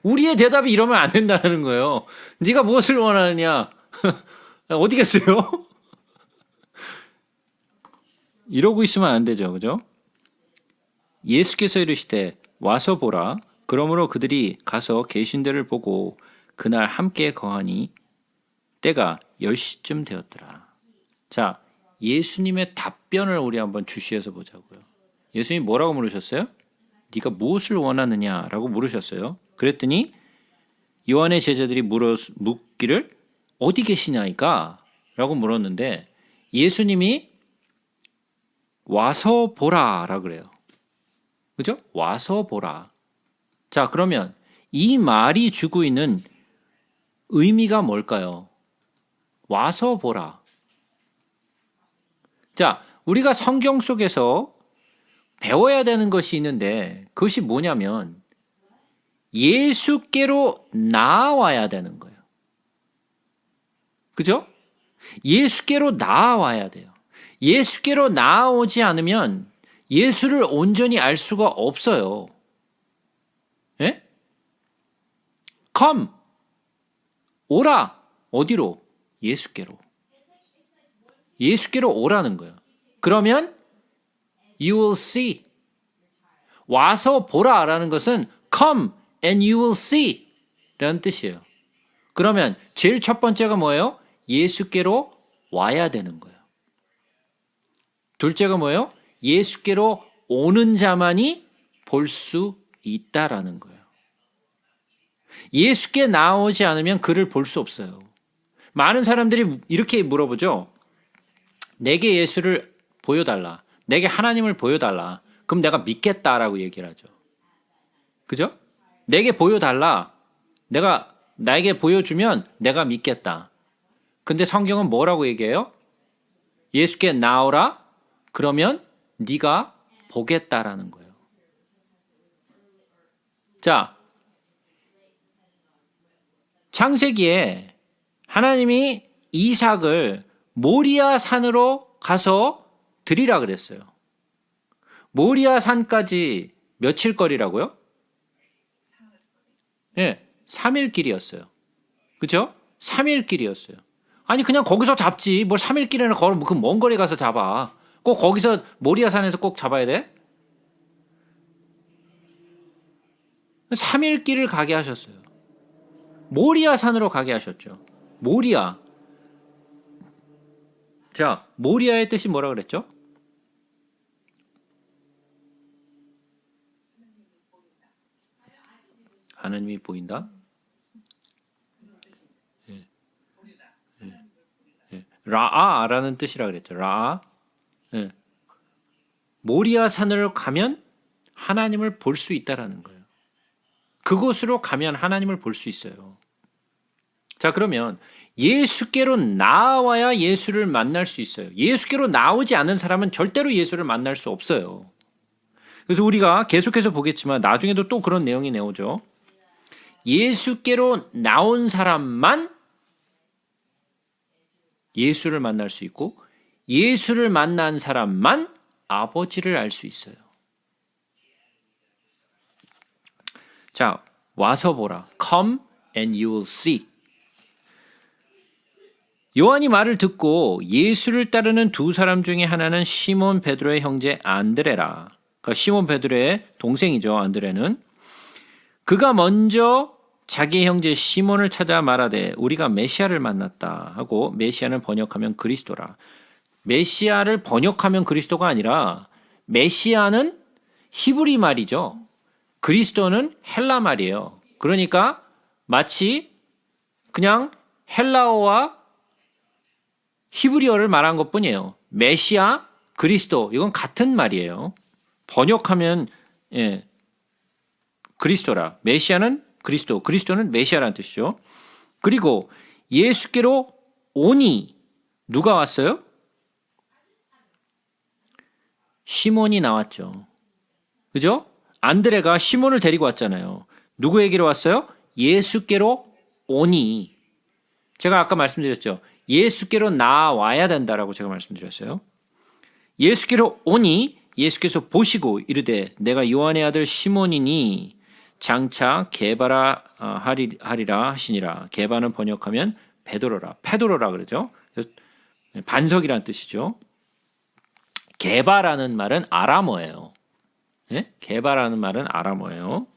우리의 대답이 이러면 안 된다는 거예요. 네가 무엇을 원하느냐? 어디 계세요? 이러고 있으면 안 되죠. 그죠? 예수께서 이르시되 와서 보라. 그러므로 그들이 가서 계신 데를 보고 그날 함께 거하니 때가 10시쯤 되었더라. 자, 예수님의 답변을 우리 한번 주시해서 보자고요. 예수님이 뭐라고 물으셨어요? 네가 무엇을 원하느냐라고 물으셨어요. 그랬더니 요한의 제자들이 묻기를 어디 계시냐니까 라고 물었는데 예수님이 와서 보라라 그래요. 그죠? 와서 보라. 자, 그러면 이 말이 주고 있는 의미가 뭘까요? 와서 보라. 자, 우리가 성경 속에서 배워야 되는 것이 있는데 그것이 뭐냐면 예수께로 나아와야 되는 거예요. 그죠? 예수께로 나아와야 돼요. 예수께로 나아오지 않으면 예수를 온전히 알 수가 없어요. 예? Come. 오라. 어디로? 예수께로. 예수께로 오라는 거예요. 그러면 you will see. 와서 보라라는 것은 come and you will see 라는 뜻이에요. 그러면 제일 첫 번째가 뭐예요? 예수께로 와야 되는 거예요. 둘째가 뭐예요? 예수께로 오는 자만이 볼 수 있다라는 거예요. 예수께 나오지 않으면 그를 볼 수 없어요. 많은 사람들이 이렇게 물어보죠. 내게 예수를 보여달라. 내게 하나님을 보여달라. 그럼 내가 믿겠다라고 얘기를 하죠. 그죠? 내게 보여달라. 나에게 보여주면 내가 믿겠다. 근데 성경은 뭐라고 얘기해요? 예수께 나오라. 그러면 네가 보겠다라는 거예요. 자, 창세기에 하나님이 이삭을 모리아 산으로 가서 드리라 그랬어요. 모리아 산까지 며칠 거리라고요? 예, 3일 길이었어요. 그죠? 3일 길이었어요. 아니 그냥 거기서 잡지. 뭘 3일 길이나 그 먼 거리 가서 잡아. 꼭 거기서 모리아 산에서 꼭 잡아야 돼? 3일 길을 가게 하셨어요. 모리아 산으로 가게 하셨죠. 모리아. 자, 모리아의 뜻이 뭐라 그랬죠? 하나님이 보인다. 예. 예. 예. 라아라는 뜻이라 그랬죠. 라아. 예. 모리아 산으로 가면 하나님을 볼 수 있다라는 거예요. 그곳으로 가면 하나님을 볼 수 있어요. 자, 그러면 예수께로 나와야 예수를 만날 수 있어요. 예수께로 나오지 않은 사람은 절대로 예수를 만날 수 없어요. 그래서 우리가 계속해서 보겠지만 나중에도 또 그런 내용이 나오죠. 예수께로 나온 사람만 예수를 만날 수 있고 예수를 만난 사람만 아버지를 알 수 있어요. 자, 와서 보라. Come and you will see. 요한이 말을 듣고 예수를 따르는 두 사람 중에 하나는 시몬 베드로의 형제 안드레라. 그러니까 시몬 베드로의 동생이죠. 안드레는. 그가 먼저 자기의 형제 시몬을 찾아 말하되 우리가 메시아를 만났다 하고 메시아는 번역하면 그리스도라. 메시아를 번역하면 그리스도가 아니라 메시아는 히브리 말이죠. 그리스도는 헬라 말이에요. 그러니까 마치 그냥 헬라어와 히브리어를 말한 것뿐이에요. 메시아, 그리스도 이건 같은 말이에요. 번역하면 그리스도라. 메시아는 그리스도, 그리스도는 메시아라는 뜻이죠. 그리고 예수께로 오니 누가 왔어요? 시몬이 나왔죠. 그죠? 안드레가 시몬을 데리고 왔잖아요. 누구에게로 왔어요? 예수께로 오니. 제가 아까 말씀드렸죠. 예수께로 나와야 된다라고 제가 말씀드렸어요. 예수께로 오니 예수께서 보시고 이르되 내가 요한의 아들 시몬이니 장차 게바라 하리라 하시니라. 게바는 번역하면 베드로라, 페드로라 그러죠. 반석이란 뜻이죠. 게바라는 말은 아람어예요. 예? 게바라는 말은 아람어예요.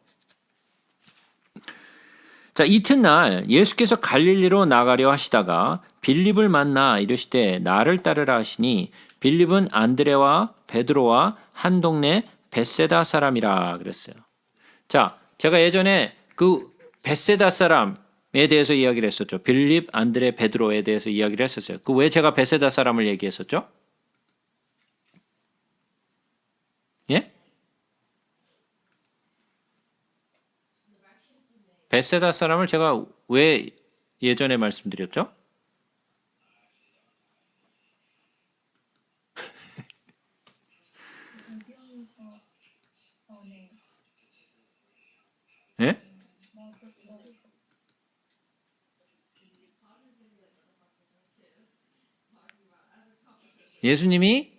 자, 이튿날 예수께서 갈릴리로 나가려 하시다가 빌립을 만나 이르시되 나를 따르라 하시니 빌립은 안드레와 베드로와 한 동네 벳세다 사람이라 그랬어요. 자, 제가 예전에 그 벳세다 사람에 대해서 이야기를 했었죠. 빌립, 안드레, 베드로에 대해서 이야기를 했었어요. 그 왜 제가 벳세다 사람을 얘기했었죠? 예? 벳세다 사람을 제가 왜 예전에 말씀드렸죠? 예? 예수님이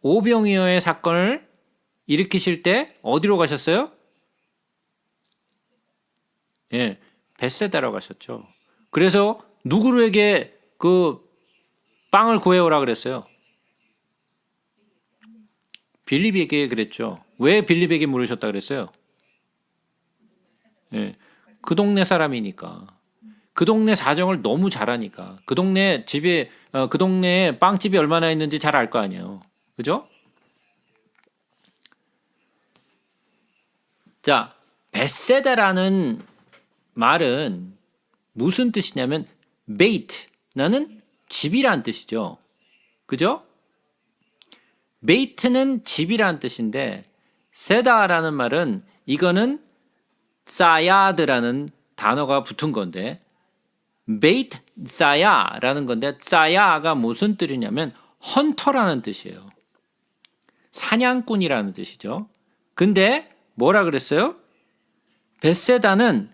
오병이어의 사건을 일으키실 때 어디로 가셨어요? 예, 벳세다로 가셨죠. 그래서 누구에게 그 빵을 구해오라 그랬어요? 빌립에게 그랬죠. 왜 빌립에게 물으셨다 그랬어요? 예, 그 동네 사람이니까. 그 동네 사정을 너무 잘 아니까. 그 동네 집에 그 동네에 빵집이 얼마나 있는지 잘 알 거 아니에요. 그죠? 자, 벳세다라는 말은 무슨 뜻이냐면 베이트, 나는 집이란 뜻이죠. 그죠? 베이트는 집이란 뜻인데 세다라는 말은 이거는 사야드라는 단어가 붙은 건데 베이트 사야라는 건데 사야가 무슨 뜻이냐면 헌터라는 뜻이에요. 사냥꾼이라는 뜻이죠. 근데 뭐라 그랬어요? 벳세다는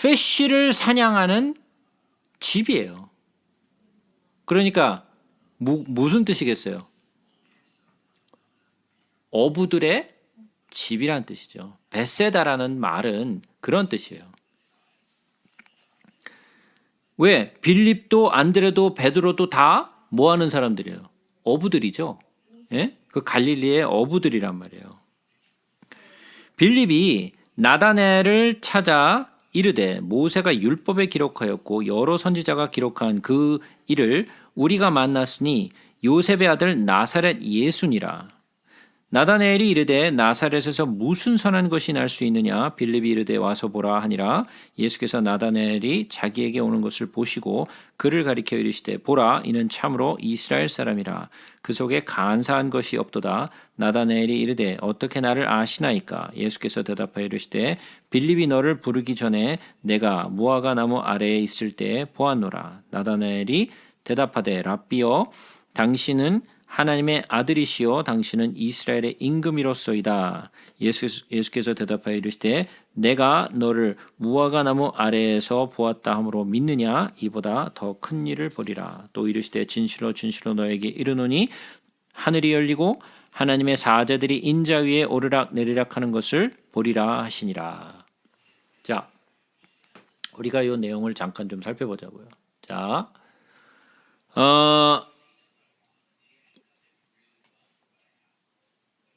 피쉬를 사냥하는 집이에요. 그러니까 무슨 뜻이겠어요? 어부들의 집이란 뜻이죠. 벳세다라는 말은 그런 뜻이에요. 왜? 빌립도 안드레도 베드로도 다 뭐 하는 사람들이에요? 어부들이죠. 예? 그 갈릴리의 어부들이란 말이에요. 빌립이 나다나엘을 찾아 이르되 모세가 율법에 기록하였고 여러 선지자가 기록한 그 일을 우리가 만났으니 요셉의 아들 나사렛 예수니라. 나다나엘이 이르되 나사렛에서 무슨 선한 것이 날 수 있느냐? 빌립이 이르되 와서 보라 하니라. 예수께서 나다나엘이 자기에게 오는 것을 보시고 그를 가리켜 이르시되 보라 이는 참으로 이스라엘 사람이라. 그 속에 간사한 것이 없도다. 나다나엘이 이르되 어떻게 나를 아시나이까? 예수께서 대답하여 이르시되 빌립이 너를 부르기 전에 내가 무화과 나무 아래에 있을 때 보았노라. 나다나엘이 대답하되 랍비여 당신은 하나님의 아들이시요 당신은 이스라엘의 임금이로소이다. 예수께서 대답하여 이르시되 내가 너를 무화과 나무 아래에서 보았다 함으로 믿느냐? 이보다 더 큰 일을 보리라. 또 이르시되 진실로 진실로 너에게 이르노니 하늘이 열리고 하나님의 사자들이 인자 위에 오르락 내리락 하는 것을 보리라 하시니라. 자, 우리가 이 내용을 잠깐 좀 살펴보자고요. 자,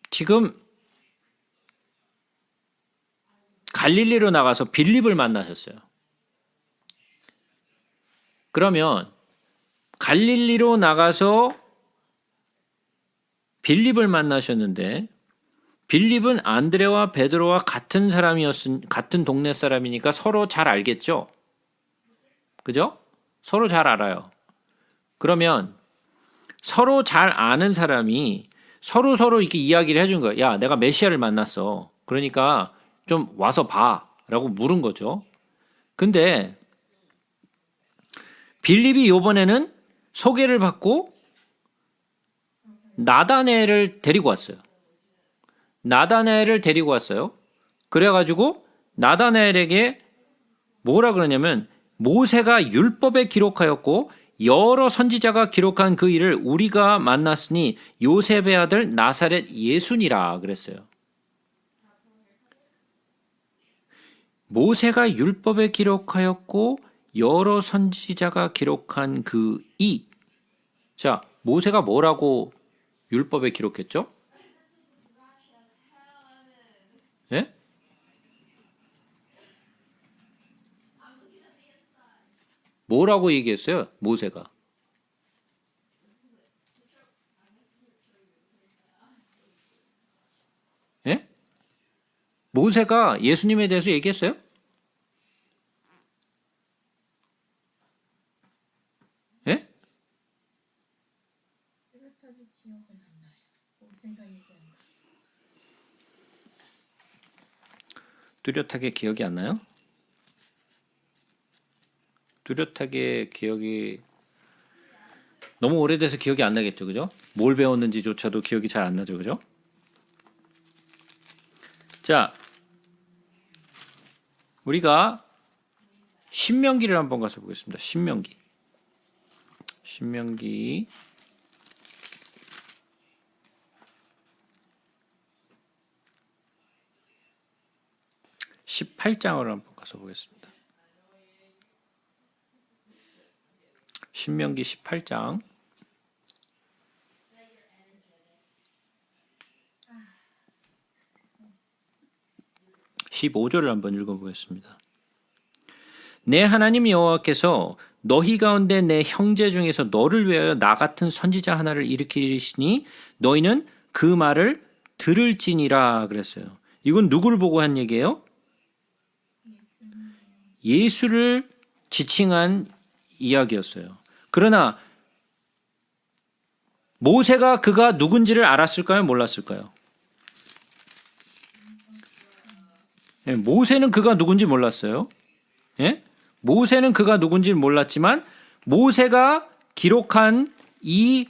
지금 갈릴리로 나가서 빌립을 만나셨어요. 그러면 갈릴리로 나가서 빌립을 만나셨는데 빌립은 안드레와 베드로와 같은 같은 동네 사람이니까 서로 잘 알겠죠? 그죠? 서로 잘 알아요. 그러면 서로 잘 아는 사람이 서로 이렇게 이야기를 해준 거예요. 야, 내가 메시아를 만났어. 그러니까 좀 와서 봐. 라고 물은 거죠. 근데 빌립이 요번에는 소개를 받고 나다나엘을 데리고 왔어요. 나다나엘을 데리고 왔어요. 그래가지고 나다나엘에게 뭐라 그러냐면 모세가 율법에 기록하였고 여러 선지자가 기록한 그 일을 우리가 만났으니 요셉의 아들 나사렛 예수니라 그랬어요. 모세가 율법에 기록하였고 여러 선지자가 기록한 그 이. 자, 모세가 뭐라고 율법에 기록했죠? 예? 뭐라고 얘기했어요? 모세가. 예? 모세가 예수님에 대해서 얘기했어요? 예? 뚜렷하게 기억은 안 나요. 모세가 얘기한 거. 뚜렷하게 기억이 안 나요? 뚜렷하게 기억이 너무 오래돼서 기억이 안 나겠죠, 그죠? 뭘 배웠는지조차도 기억이 잘 안 나죠, 그죠? 자, 우리가 신명기를 한번 가서 보겠습니다. 신명기 18장을 한번 가서 보겠습니다. 신명기 18장 15절을 한번 읽어보겠습니다. 내 하나님 여호와께서 너희 가운데 내 형제 중에서 너를 위하여 나 같은 선지자 하나를 일으키시니 너희는 그 말을 들을지니라 그랬어요. 이건 누구를 보고 한 얘기예요? 예수를 지칭한 이야기였어요. 그러나 모세가 그가 누군지를 알았을까요? 몰랐을까요? 네, 모세는 그가 누군지 몰랐어요. 예? 모세는 그가 누군지 몰랐지만 모세가 기록한 이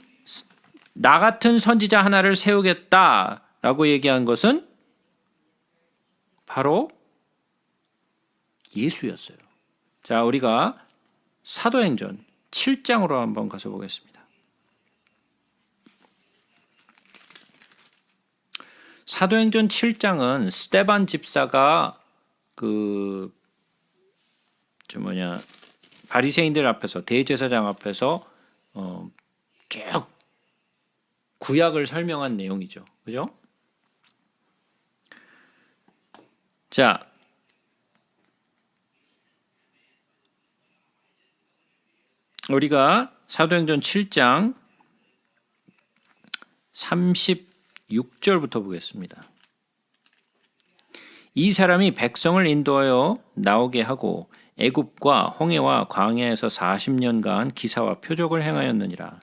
나 같은 선지자 하나를 세우겠다라고 얘기한 것은 바로 예수였어요. 자, 우리가 사도행전 7장으로 한번 가서 보겠습니다. 사도행전 7장은 스데반 집사가 바리새인들 앞에서 대제사장 앞에서 쭉 구약을 설명한 내용이죠. 그죠? 자, 우리가 사도행전 7장 36절부터 보겠습니다. 이 사람이 백성을 인도하여 나오게 하고 애굽과 홍해와 광야에서 40년간 기사와 표적을 행하였느니라.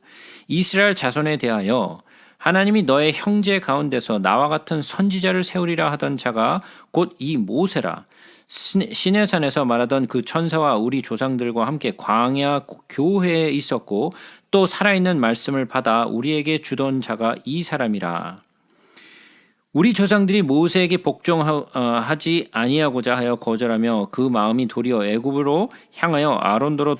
이스라엘 자손에 대하여 하나님이 너의 형제 가운데서 나와 같은 선지자를 세우리라 하던 자가 곧 이 모세라. 시내산에서 말하던 그 천사와 우리 조상들과 함께 광야 교회에 있었고 또 살아있는 말씀을 받아 우리에게 주던 자가 이 사람이라. 우리 조상들이 모세에게 복종하지 아니하고자 하여 거절하며 그 마음이 도리어 애굽으로 향하여 아론도로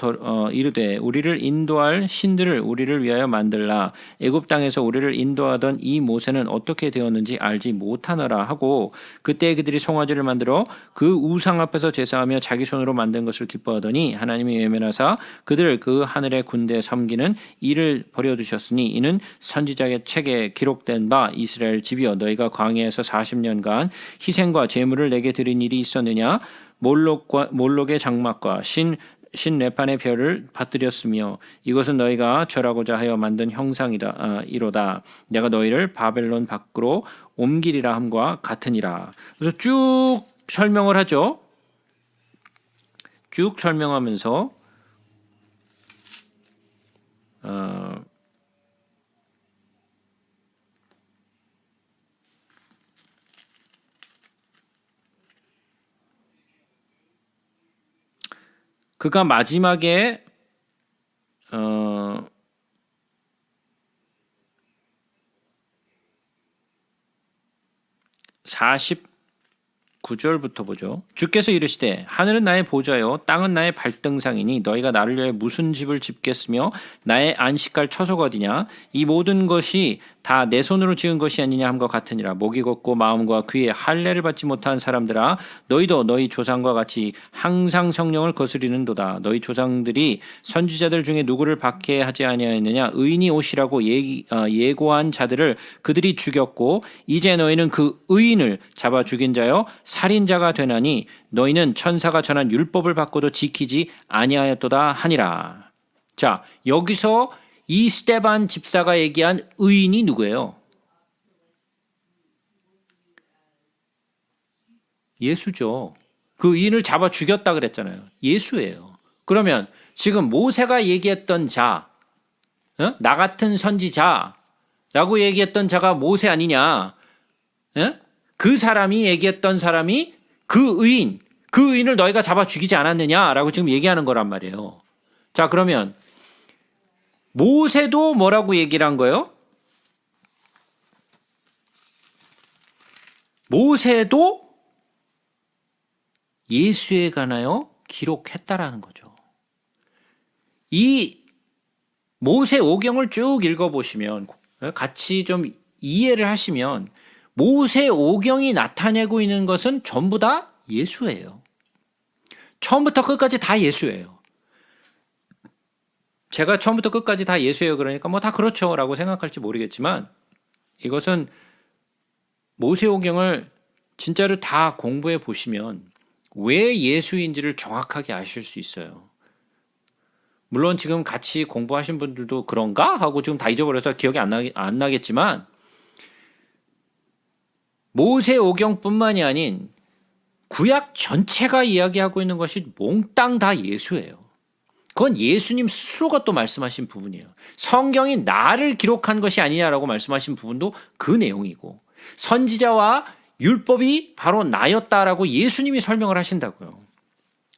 이르되 우리를 인도할 신들을 우리를 위하여 만들라. 애굽 땅에서 우리를 인도하던 이 모세는 어떻게 되었는지 알지 못하노라 하고 그때 그들이 송아지를 만들어 그 우상 앞에서 제사하며 자기 손으로 만든 것을 기뻐하더니 하나님이 외면하사 그들을 그 하늘의 군대에 섬기는 일을 버려두셨으니 이는 선지자의 책에 기록된 바 이스라엘 집이여 너희가 광야에서 40년간 희생과 제물을 내게 드린 일이 있었느냐? 몰록의 장막과 신레판의 별을 받들였으며 이것은 너희가 절하고자 하여 만든 형상이로다. 내가 너희를 바벨론 밖으로 옮기리라 함과 같으니라. 그래서 쭉 설명을 하죠. 쭉 설명하면서 그가 마지막에 40 9절부터 보죠. 주께서 이르시되 하늘은 나의 보좌요 땅은 나의 발등상이니 너희가 나를 위하여 무슨 집을 짓겠으며 나의 안식할 처소가 어디냐. 이 모든 것이 다 내 손으로 지은 것이 아니냐 함과 같으니라. 목이 걷고 마음과 귀에 할례를 받지 못한 사람들아 너희도 너희 조상과 같이 항상 성령을 거스리는도다. 너희 조상들이 선지자들 중에 누구를 박해하지 아니하였느냐. 의인이 오시라고 예고한 자들을 그들이 죽였고 이제 너희는 그 의인을 잡아 죽인 자여 살인자가 되나니 너희는 천사가 전한 율법을 받고도 지키지 아니하였도다 하니라. 자, 여기서 이 스데반 집사가 얘기한 의인이 누구예요? 예수죠. 그 의인을 잡아 죽였다 그랬잖아요. 예수예요. 그러면 지금 모세가 얘기했던 자, 나 같은 선지자라고 얘기했던 자가 모세 아니냐? 그 사람이 얘기했던 사람이 그 의인을 너희가 잡아 죽이지 않았느냐라고 지금 얘기하는 거란 말이에요. 자, 그러면 모세도 뭐라고 얘기를 한 거예요? 모세도 예수에 관하여 기록했다라는 거죠. 이 모세 오경을 쭉 읽어보시면 같이 좀 이해를 하시면 모세 오경이 나타내고 있는 것은 전부 다 예수예요. 처음부터 끝까지 다 예수예요. 제가 처음부터 끝까지 다 예수예요. 그러니까 뭐 다 그렇죠 라고 생각할지 모르겠지만 이것은 모세오경을 진짜로 다 공부해 보시면 왜 예수인지를 정확하게 아실 수 있어요. 물론 지금 같이 공부하신 분들도 그런가? 하고 지금 다 잊어버려서 기억이 안 나겠지만 모세오경뿐만이 아닌 구약 전체가 이야기하고 있는 것이 몽땅 다 예수예요. 그건 예수님 스스로가 또 말씀하신 부분이에요. 성경이 나를 기록한 것이 아니냐라고 말씀하신 부분도 그 내용이고 선지자와 율법이 바로 나였다라고 예수님이 설명을 하신다고요.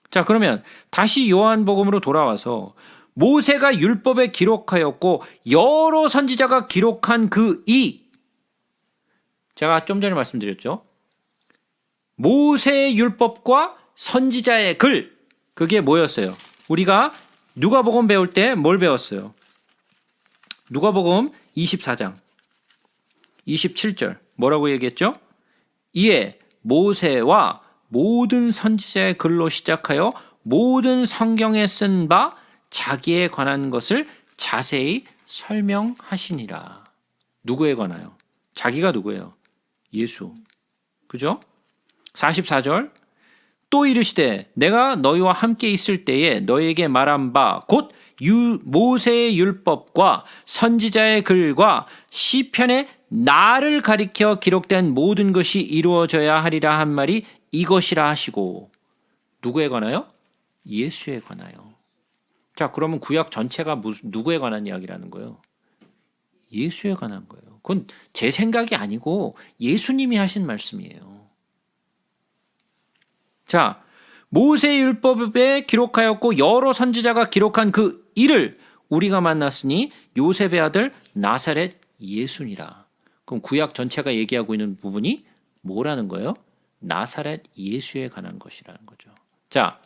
자, 그러면 다시 요한복음으로 돌아와서 모세가 율법에 기록하였고 여러 선지자가 기록한 제가 좀 전에 말씀드렸죠. 모세의 율법과 선지자의 글, 그게 뭐였어요? 우리가 누가복음 배울 때 뭘 배웠어요? 누가복음 24장 27절 뭐라고 얘기했죠? 이에 모세와 모든 선지자의 글로 시작하여 모든 성경에 쓴 바 자기에 관한 것을 자세히 설명하시니라. 누구에 관하여? 자기가 누구예요? 예수. 그죠? 44절 또 이르시되 내가 너희와 함께 있을 때에 너희에게 말한 바 곧 모세의 율법과 선지자의 글과 시편에 나를 가리켜 기록된 모든 것이 이루어져야 하리라 한 말이 이것이라 하시고 누구에 관하여? 예수에 관하여. 자, 그러면 구약 전체가 누구에 관한 이야기라는 거예요? 예수에 관한 거예요. 그건 제 생각이 아니고 예수님이 하신 말씀이에요. 자, 모세의 율법에 기록하였고 여러 선지자가 기록한 그 일을 우리가 만났으니 요셉의 아들 나사렛 예수니라. 그럼 구약 전체가 얘기하고 있는 부분이 뭐라는 거예요? 나사렛 예수에 관한 것이라는 거죠. 자,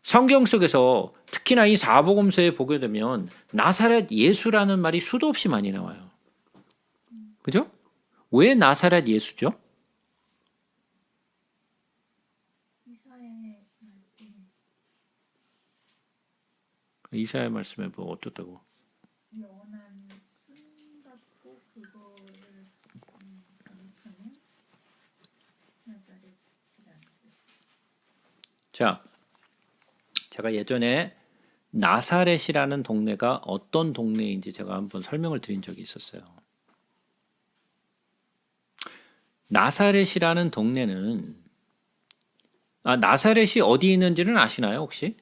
성경 속에서 특히나 이 사복음서에 보게 되면 나사렛 예수라는 말이 수도 없이 많이 나와요. 그죠? 왜 나사렛 예수죠? 이사야 말씀에 뭐 어떻다고? 영원한 숨 갖고 그거를 반복하는 나자렛이라는 뜻이에요. 자, 제가 예전에 나사렛이라는 동네가 어떤 동네인지 제가 한번 설명을 드린 적이 있었어요. 나사렛이라는 동네는 나사렛이 어디 있는지는 아시나요, 혹시?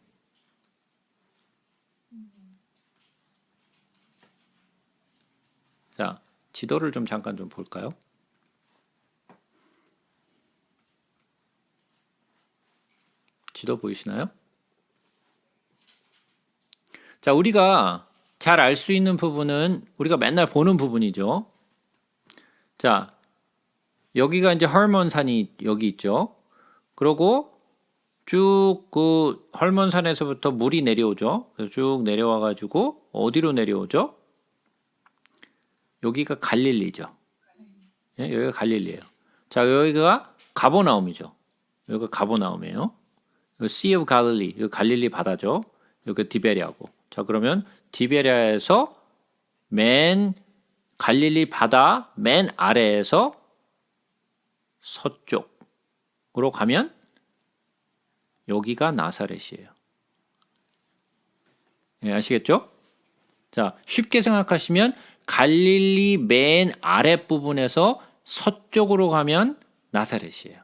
자, 지도를 좀 잠깐 좀 볼까요? 지도 보이시나요? 자, 우리가 잘 알 수 있는 부분은 우리가 맨날 보는 부분이죠. 자, 여기가 이제 헐몬산이 여기 있죠. 그리고 쭉 그 헐몬산에서부터 물이 내려오죠. 그래서 쭉 내려와 가지고 어디로 내려오죠? 여기가 갈릴리죠. 예, 여기가 갈릴리예요. 자, 여기가 가버나움이죠. 여기가 가버나움이에요. Sea of Galilee, 여기 갈릴리 바다죠. 여기 디베리아고. 자, 그러면 디베리아에서 맨 갈릴리 바다 맨 아래에서 서쪽으로 가면 여기가 나사렛이에요. 예, 아시겠죠? 자, 쉽게 생각하시면 갈릴리 맨 아랫부분에서 서쪽으로 가면 나사렛이에요.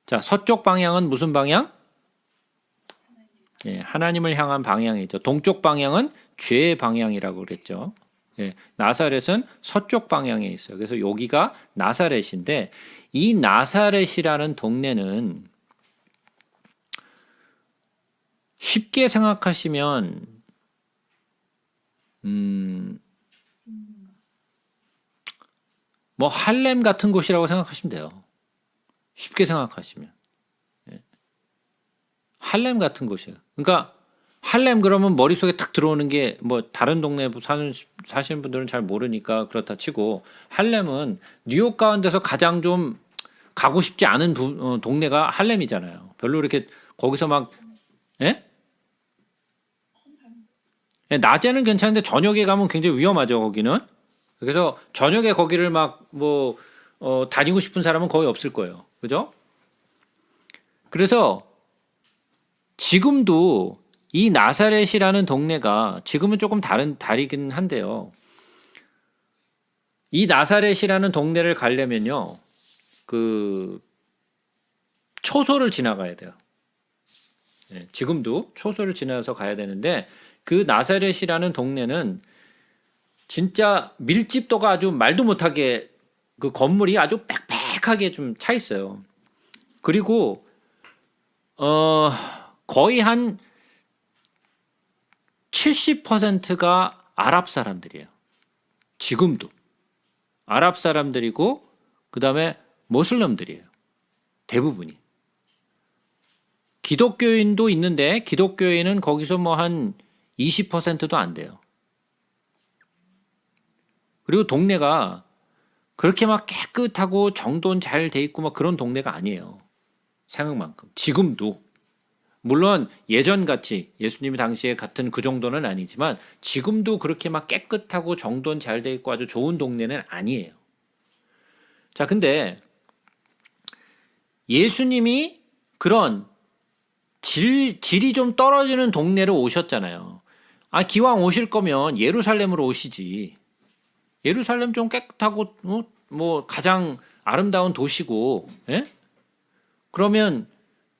자, 서쪽 방향은 무슨 방향? 예, 하나님을 향한 방향이죠. 동쪽 방향은 죄의 방향이라고 그랬죠. 예, 나사렛은 서쪽 방향에 있어요. 그래서 여기가 나사렛인데 이 나사렛이라는 동네는 쉽게 생각하시면 뭐 할렘 같은 곳이라고 생각하시면 돼요. 쉽게 생각하시면. 예. 할렘 같은 곳이에요. 그러니까 할렘 그러면 머릿속에 탁 들어오는 게 뭐 다른 동네 사시는 분들은 잘 모르니까 그렇다 치고 할렘은 뉴욕 가운데서 가장 좀 가고 싶지 않은 동네가 할렘이잖아요. 별로 이렇게 거기서 막 예? 예, 낮에는 괜찮은데 저녁에 가면 굉장히 위험하죠, 거기는. 그래서 저녁에 거기를 막 뭐 다니고 싶은 사람은 거의 없을 거예요. 그죠? 그래서 지금도 이 나사렛이라는 동네가 지금은 조금 다르긴 한데요. 이 나사렛이라는 동네를 가려면요. 그 초소를 지나가야 돼요. 예, 지금도 초소를 지나서 가야 되는데 그 나사렛이라는 동네는 진짜 밀집도가 아주 말도 못하게 그 건물이 아주 빽빽하게 좀 차 있어요. 그리고 거의 한 70%가 아랍 사람들이에요. 지금도 아랍 사람들이고 그다음에 모슬렘들이에요. 대부분이. 기독교인도 있는데 기독교인은 거기서 뭐 한 20%도 안 돼요. 그리고 동네가 그렇게 막 깨끗하고 정돈 잘 돼 있고 막 그런 동네가 아니에요. 생각만큼. 지금도. 물론 예전같이 예수님이 당시에 같은 그 정도는 아니지만 지금도 그렇게 막 깨끗하고 정돈 잘 돼 있고 아주 좋은 동네는 아니에요. 자, 근데 예수님이 그런 질이 좀 떨어지는 동네로 오셨잖아요. 아, 기왕 오실 거면 예루살렘으로 오시지. 예루살렘 좀 깨끗하고 뭐 가장 아름다운 도시고, 예? 그러면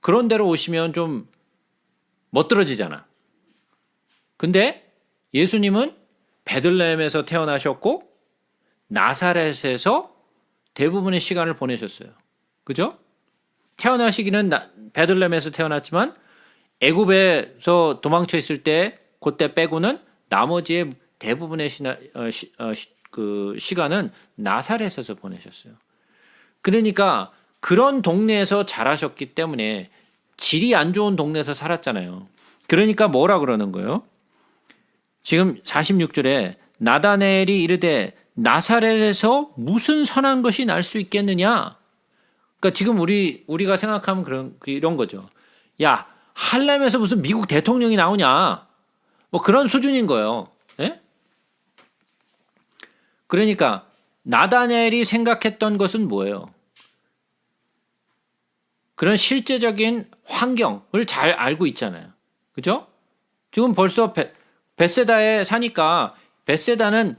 그런 데로 오시면 좀 멋들어지잖아. 근데 예수님은 베들레헴에서 태어나셨고 나사렛에서 대부분의 시간을 보내셨어요. 그죠? 태어나시기는 베들레헴에서 태어났지만 애굽에서 도망쳐 있을 때 그때 빼고는 나머지의 대부분의 시간은 나사렛에서 보내셨어요. 그러니까 그런 동네에서 자라셨기 때문에 질이 안 좋은 동네에서 살았잖아요. 그러니까 뭐라 그러는 거예요? 지금 46절에 나다넬이 이르되 나사렛에서 무슨 선한 것이 날 수 있겠느냐? 그러니까 지금 우리가 생각하면 이런 거죠. 야, 할렘에서 무슨 미국 대통령이 나오냐? 뭐 그런 수준인 거예요. 예? 그러니까 나다넬이 생각했던 것은 뭐예요? 그런 실제적인 환경을 잘 알고 있잖아요. 그죠? 지금 벌써 벳세다에 사니까 벳세다는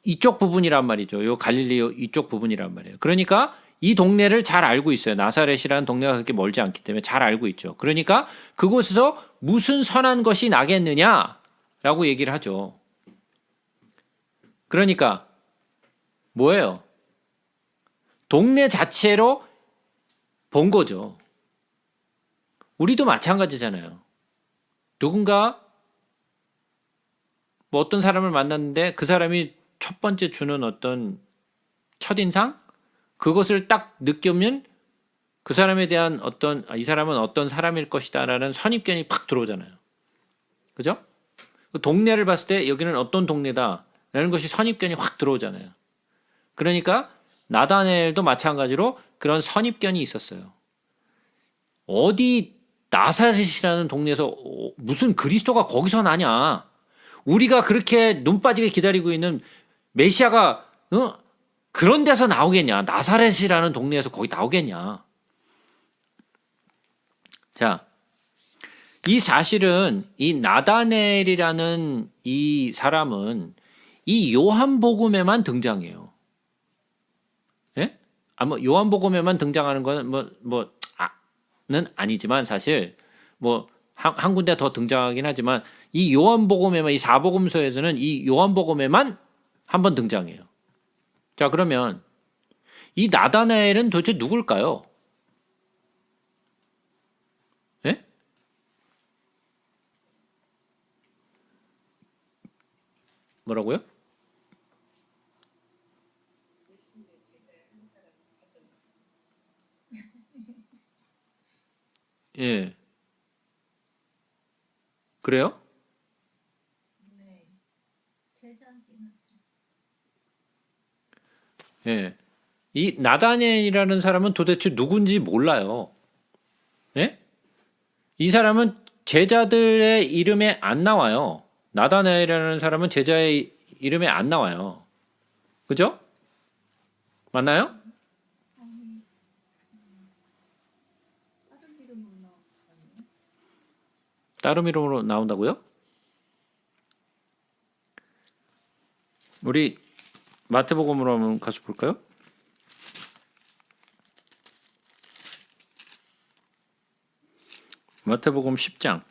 이쪽 부분이란 말이죠. 요 갈릴리 이쪽 부분이란 말이에요. 그러니까 이 동네를 잘 알고 있어요. 나사렛이라는 동네가 그렇게 멀지 않기 때문에 잘 알고 있죠. 그러니까 그곳에서 무슨 선한 것이 나겠느냐라고 얘기를 하죠. 그러니까 뭐예요? 동네 자체로 본 거죠. 우리도 마찬가지잖아요. 누군가 뭐 어떤 사람을 만났는데 그 사람이 첫 번째 주는 어떤 첫인상? 그것을 딱 느끼면 그 사람에 대한 이 사람은 어떤 사람일 것이다라는 선입견이 팍 들어오잖아요. 그죠? 그 동네를 봤을 때 여기는 어떤 동네다라는 것이 선입견이 확 들어오잖아요. 그러니까 나다나엘도 마찬가지로 그런 선입견이 있었어요. 어디 나사렛이라는 동네에서 무슨 그리스도가 거기서 나냐? 우리가 그렇게 눈 빠지게 기다리고 있는 메시아가 그런 데서 나오겠냐? 나사렛이라는 동네에서 거기 나오겠냐? 자, 이 사실은 이 나다나엘이라는 이 사람은 이 요한복음에만 등장해요. 예? 뭐 요한복음에만 등장하는 거는 는 아니지만 사실 한 군데 더 등장하긴 하지만 이 요한복음에만 이 사복음서에서는 이 요한복음에만 한 번 등장해요. 자, 그러면 이 나다나엘은 도대체 누굴까요? 예? 뭐라고요? 예. 그래요? 네. 제자긴 하죠. 예. 이 나다나엘이라는 사람은 도대체 누군지 몰라요. 예? 이 사람은 제자들의 이름에 안 나와요. 나다나엘이라는 사람은 제자의 이름에 안 나와요. 그죠? 맞나요? 아니, 다른 이름으로 나왔거든요. 다른 이름으로 나온다고요? 우리 마태복음으로 한번 가서 볼까요? 마태복음 10장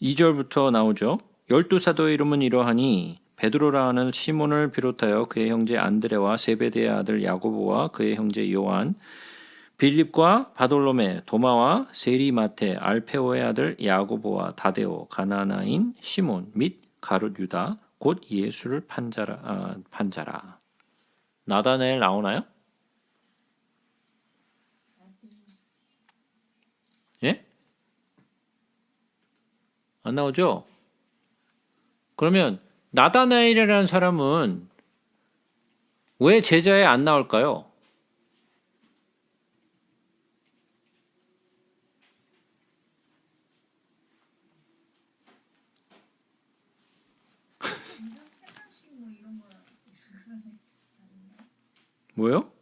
2절부터 나오죠. 12사도의 이름은 이러하니 베드로라 하는 시몬을 비롯하여 그의 형제 안드레와 세베대의 아들 야고보와 그의 형제 요한, 빌립과 바돌로메, 도마와 세리마테, 알페오의 아들 야고보와 다데오, 가나나인 시몬 및 가룟 유다, 곧 예수를 판자라. 나다나엘 나오나요? 예? 안 나오죠? 그러면 나다나엘이라는 사람은 왜 제자에 안 나올까요? 이런 해가식 뭐 이런 거 아닌가? 뭐요?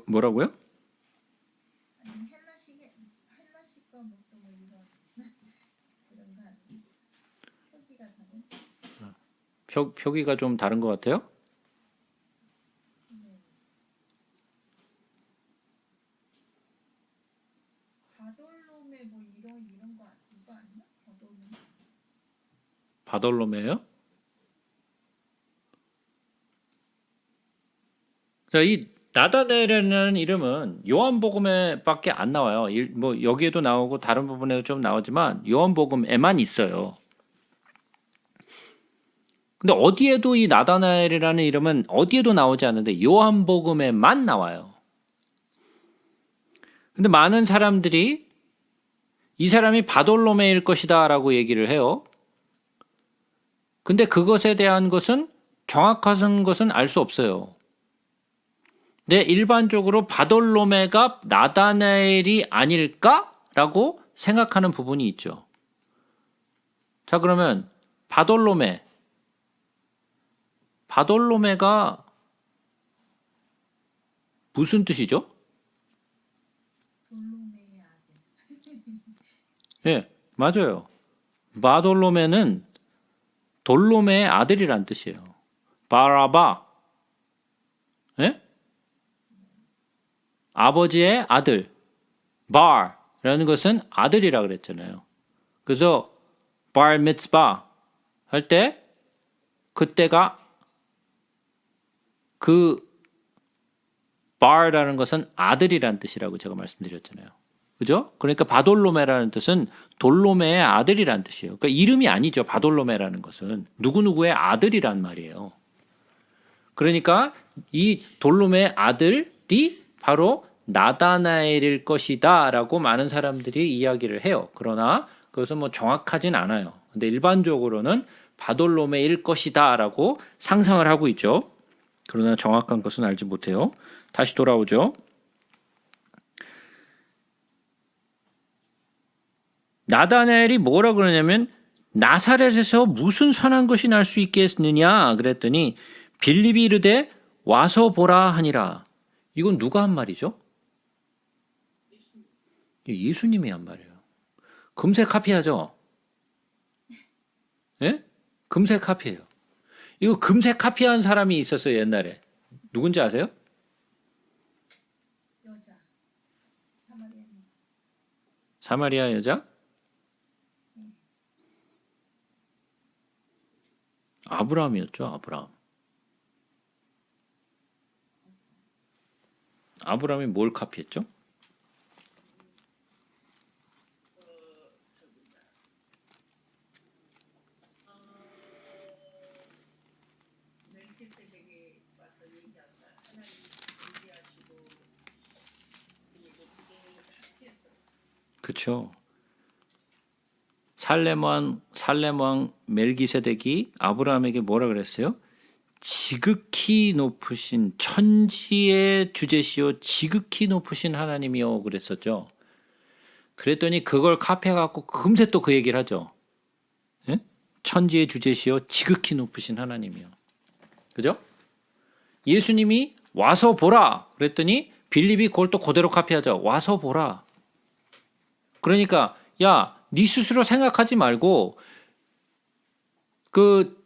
뭐라고요? 아니 헬라식과 뭐 이런 그런 거 아니에요? 표기가 다른? 표기가 좀 다른 것 같아요? 네. 바돌로메 뭐 이런 거 이거 아니야? 바돌로메? 바돌로메요? 자, 이 나다나엘이라는 이름은 요한복음에밖에 안 나와요. 뭐 여기에도 나오고 다른 부분에도 좀 나오지만 요한복음에만 있어요. 근데 어디에도 이 나다나엘이라는 이름은 어디에도 나오지 않는데 요한복음에만 나와요. 근데 많은 사람들이 이 사람이 바돌로메일 것이다라고 얘기를 해요. 근데 그것에 대한 것은 정확한 것은 알 수 없어요. 근데 일반적으로 바돌로메가 나다나엘이 아닐까라고 생각하는 부분이 있죠. 자, 그러면 바돌로메가 무슨 뜻이죠? 돌로메의 아들. 예, 맞아요. 바돌로메는 돌로메의 아들이란 뜻이에요. 바라바. 예? 아버지의 아들. 바라는 것은 아들이라 그랬잖아요. 그래서 bar mitzvah 할 때 그때가 그 bar라는 것은 아들이란 뜻이라고 제가 말씀드렸잖아요. 그죠? 그러니까 바돌로메라는 뜻은 돌로메의 아들이란 뜻이에요. 그러니까 이름이 아니죠. 바돌로메라는 것은 누구누구의 아들이란 말이에요. 그러니까 이 돌로메의 아들이 바로 나다나엘일 것이다 라고 많은 사람들이 이야기를 해요. 그러나 그것은 뭐 정확하진 않아요. 근데 일반적으로는 바돌로메일 것이다 라고 상상을 하고 있죠. 그러나 정확한 것은 알지 못해요. 다시 돌아오죠. 나다나엘이 뭐라 그러냐면 나사렛에서 무슨 선한 것이 날 수 있겠느냐 그랬더니 빌립이 이르되 와서 보라 하니라. 이건 누가 한 말이죠? 예수님이 한 말이에요. 금세 카피하죠? 예? 금세 카피해요. 이거 금세 카피한 사람이 있었어요, 옛날에. 누군지 아세요? 여자 사마리아 여자. 사마리아 여자? 아브라함이었죠, 아브라함. 아브라함이 뭘 카피했죠? 멜키세덱이 와서 얘기한다. 하나님 준비하시고 그리고 그게 학교에서 그렇죠. 살렘왕 멜기세덱이 아브라함에게 뭐라 그랬어요? 지극히 높으신 천지의 주제시요 지극히 높으신 하나님이요 그랬었죠. 그랬더니 그걸 카피해갖고 금세 또 그 얘기를 하죠. 예? 천지의 주제시요 지극히 높으신 하나님이요. 그죠? 예수님이 와서 보라 그랬더니 빌립이 그걸 또 그대로 카피하죠. 와서 보라. 그러니까 야, 네 스스로 생각하지 말고 그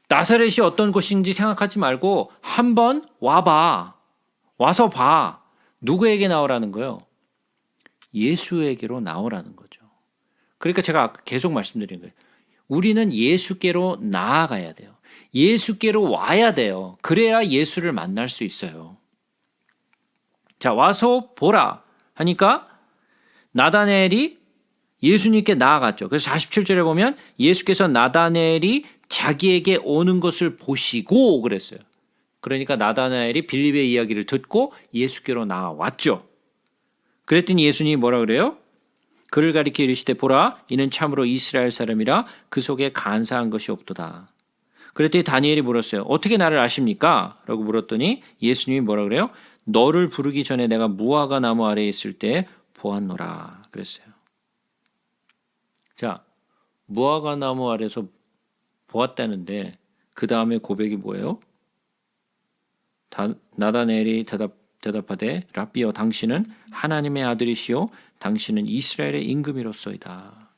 나사렛이 어떤 곳인지 생각하지 말고 한번 와봐. 와서 봐. 누구에게 나오라는 거예요? 예수에게로 나오라는 거죠. 그러니까 제가 아까 계속 말씀드린 거예요. 우리는 예수께로 나아가야 돼요. 예수께로 와야 돼요. 그래야 예수를 만날 수 있어요. 자, 와서 보라 하니까 나다나엘이 예수님께 나아갔죠. 그래서 47절에 보면 예수께서 나다나엘이 자기에게 오는 것을 보시고 그랬어요. 그러니까 나다나엘이 빌립의 이야기를 듣고 예수께로 나왔죠. 그랬더니 예수님이 뭐라 그래요? 그를 가리켜 이르시되 보라 이는 참으로 이스라엘 사람이라 그 속에 간사한 것이 없도다. 그랬더니 다니엘이 물었어요. 어떻게 나를 아십니까? 라고 물었더니 예수님이 뭐라 그래요? 너를 부르기 전에 내가 무화과 나무 아래에 있을 때 보았노라 그랬어요. 자, 무화과 나무 아래에서 보았다는데 그 다음에 고백이 뭐예요? 나다나엘이 대답하되 랍비여 당신은 하나님의 아들이시요 당신은 이스라엘의 임금이로소이다.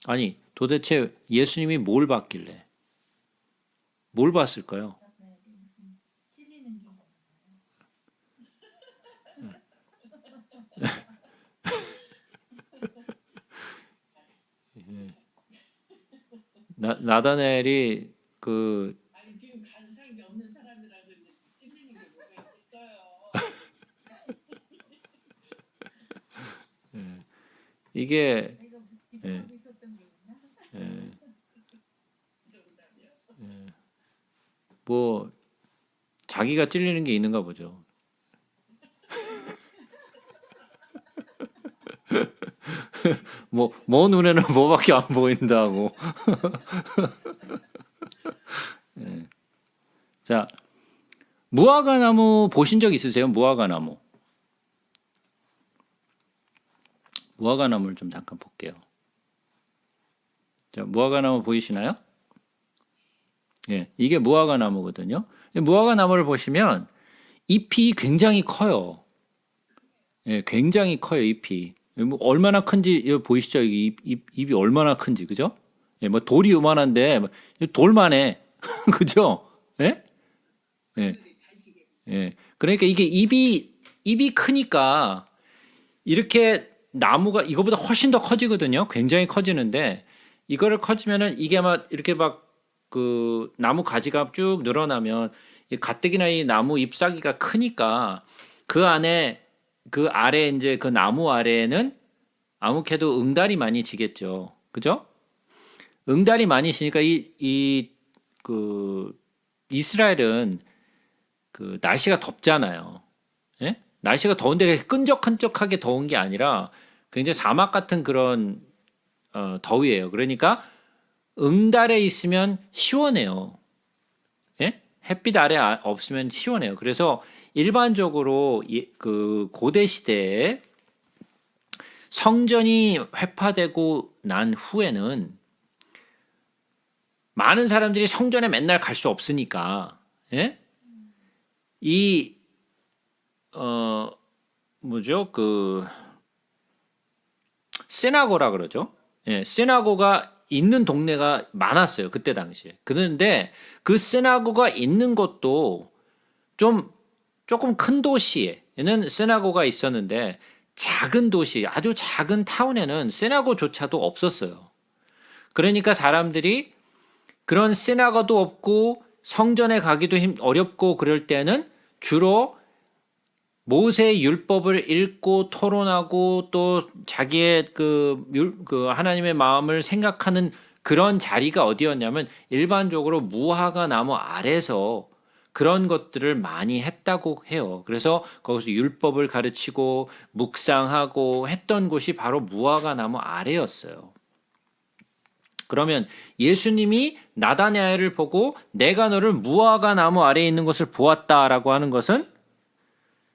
아니 도대체 예수님이 뭘 봤길래 뭘 봤을까요? 찔리는 게 나다나엘이 그 아니 지금 간사한 게 없는 사람이라 그런데 찔리는 게 뭐가 있을까요? 이게 내가 무슨 예. 기도하고 있었던 게 있나? 뭐 자기가 찔리는 게 있는가 보죠. 뭐 눈에는 뭐밖에 안 보인다고. 예. 자, 무화과 나무 보신 적 있으세요? 무화과 나무. 무화과 나무를 좀 잠깐 볼게요. 자, 무화과 나무 보이시나요? 예, 이게 무화과 나무거든요. 무화과 나무를 보시면 잎이 굉장히 커요. 예, 굉장히 커요, 잎이. 뭐 얼마나 큰지 이거 보이시죠? 잎이 얼마나 큰지, 그죠? 예, 뭐 돌이 요만한데 돌만해, 그죠? 예? 예, 예. 그러니까 이게 잎이 크니까 이렇게 나무가 이거보다 훨씬 더 커지거든요. 굉장히 커지는데 이거를 커지면은 이게 막 이렇게 막 그 나무 가지가 쭉 늘어나면 이 가뜩이나 이 나무 잎사귀가 크니까 그 안에 그 아래 이제 그 나무 아래에는 아무래도 응달이 많이 지겠죠. 그죠? 응달이 많이 지니까 그 이스라엘은 그 날씨가 덥잖아요. 예? 날씨가 더운데 이렇게 끈적끈적하게 더운 게 아니라 굉장히 사막 같은 그런 더위예요. 그러니까 응달에 있으면 시원해요. 예? 햇빛 아래 없으면 시원해요. 그래서 일반적으로 그 고대 시대에 성전이 회파되고 난 후에는 많은 사람들이 성전에 맨날 갈 수 없으니까 예? 이 뭐죠? 그 시나고라 그러죠. 예, 시나고가 있는 동네가 많았어요. 그때 당시에. 그런데 그 시나고가 있는 곳도 조금 큰 도시에는 시나고가 있었는데 작은 도시, 아주 작은 타운에는 시나고조차도 없었어요. 그러니까 사람들이 그런 시나고도 없고 성전에 가기도 어렵고 그럴 때는 주로 모세의 율법을 읽고 토론하고 또 자기의 그 하나님의 마음을 생각하는 그런 자리가 어디였냐면 일반적으로 무화과 나무 아래서 그런 것들을 많이 했다고 해요. 그래서 거기서 율법을 가르치고 묵상하고 했던 곳이 바로 무화과 나무 아래였어요. 그러면 예수님이 나다나엘을 보고 내가 너를 무화과 나무 아래에 있는 것을 보았다라고 하는 것은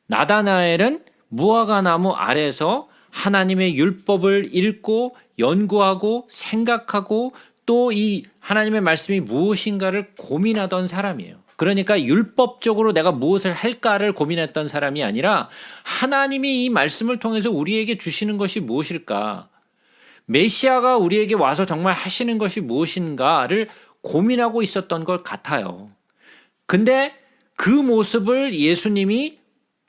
나다나엘은 무화과 나무 아래에서 하나님의 율법을 읽고 연구하고 생각하고 또 이 하나님의 말씀이 무엇인가를 고민하던 사람이에요. 그러니까 율법적으로 내가 무엇을 할까를 고민했던 사람이 아니라 하나님이 이 말씀을 통해서 우리에게 주시는 것이 무엇일까? 메시아가 우리에게 와서 정말 하시는 것이 무엇인가를 고민하고 있었던 것 같아요. 근데 그 모습을 예수님이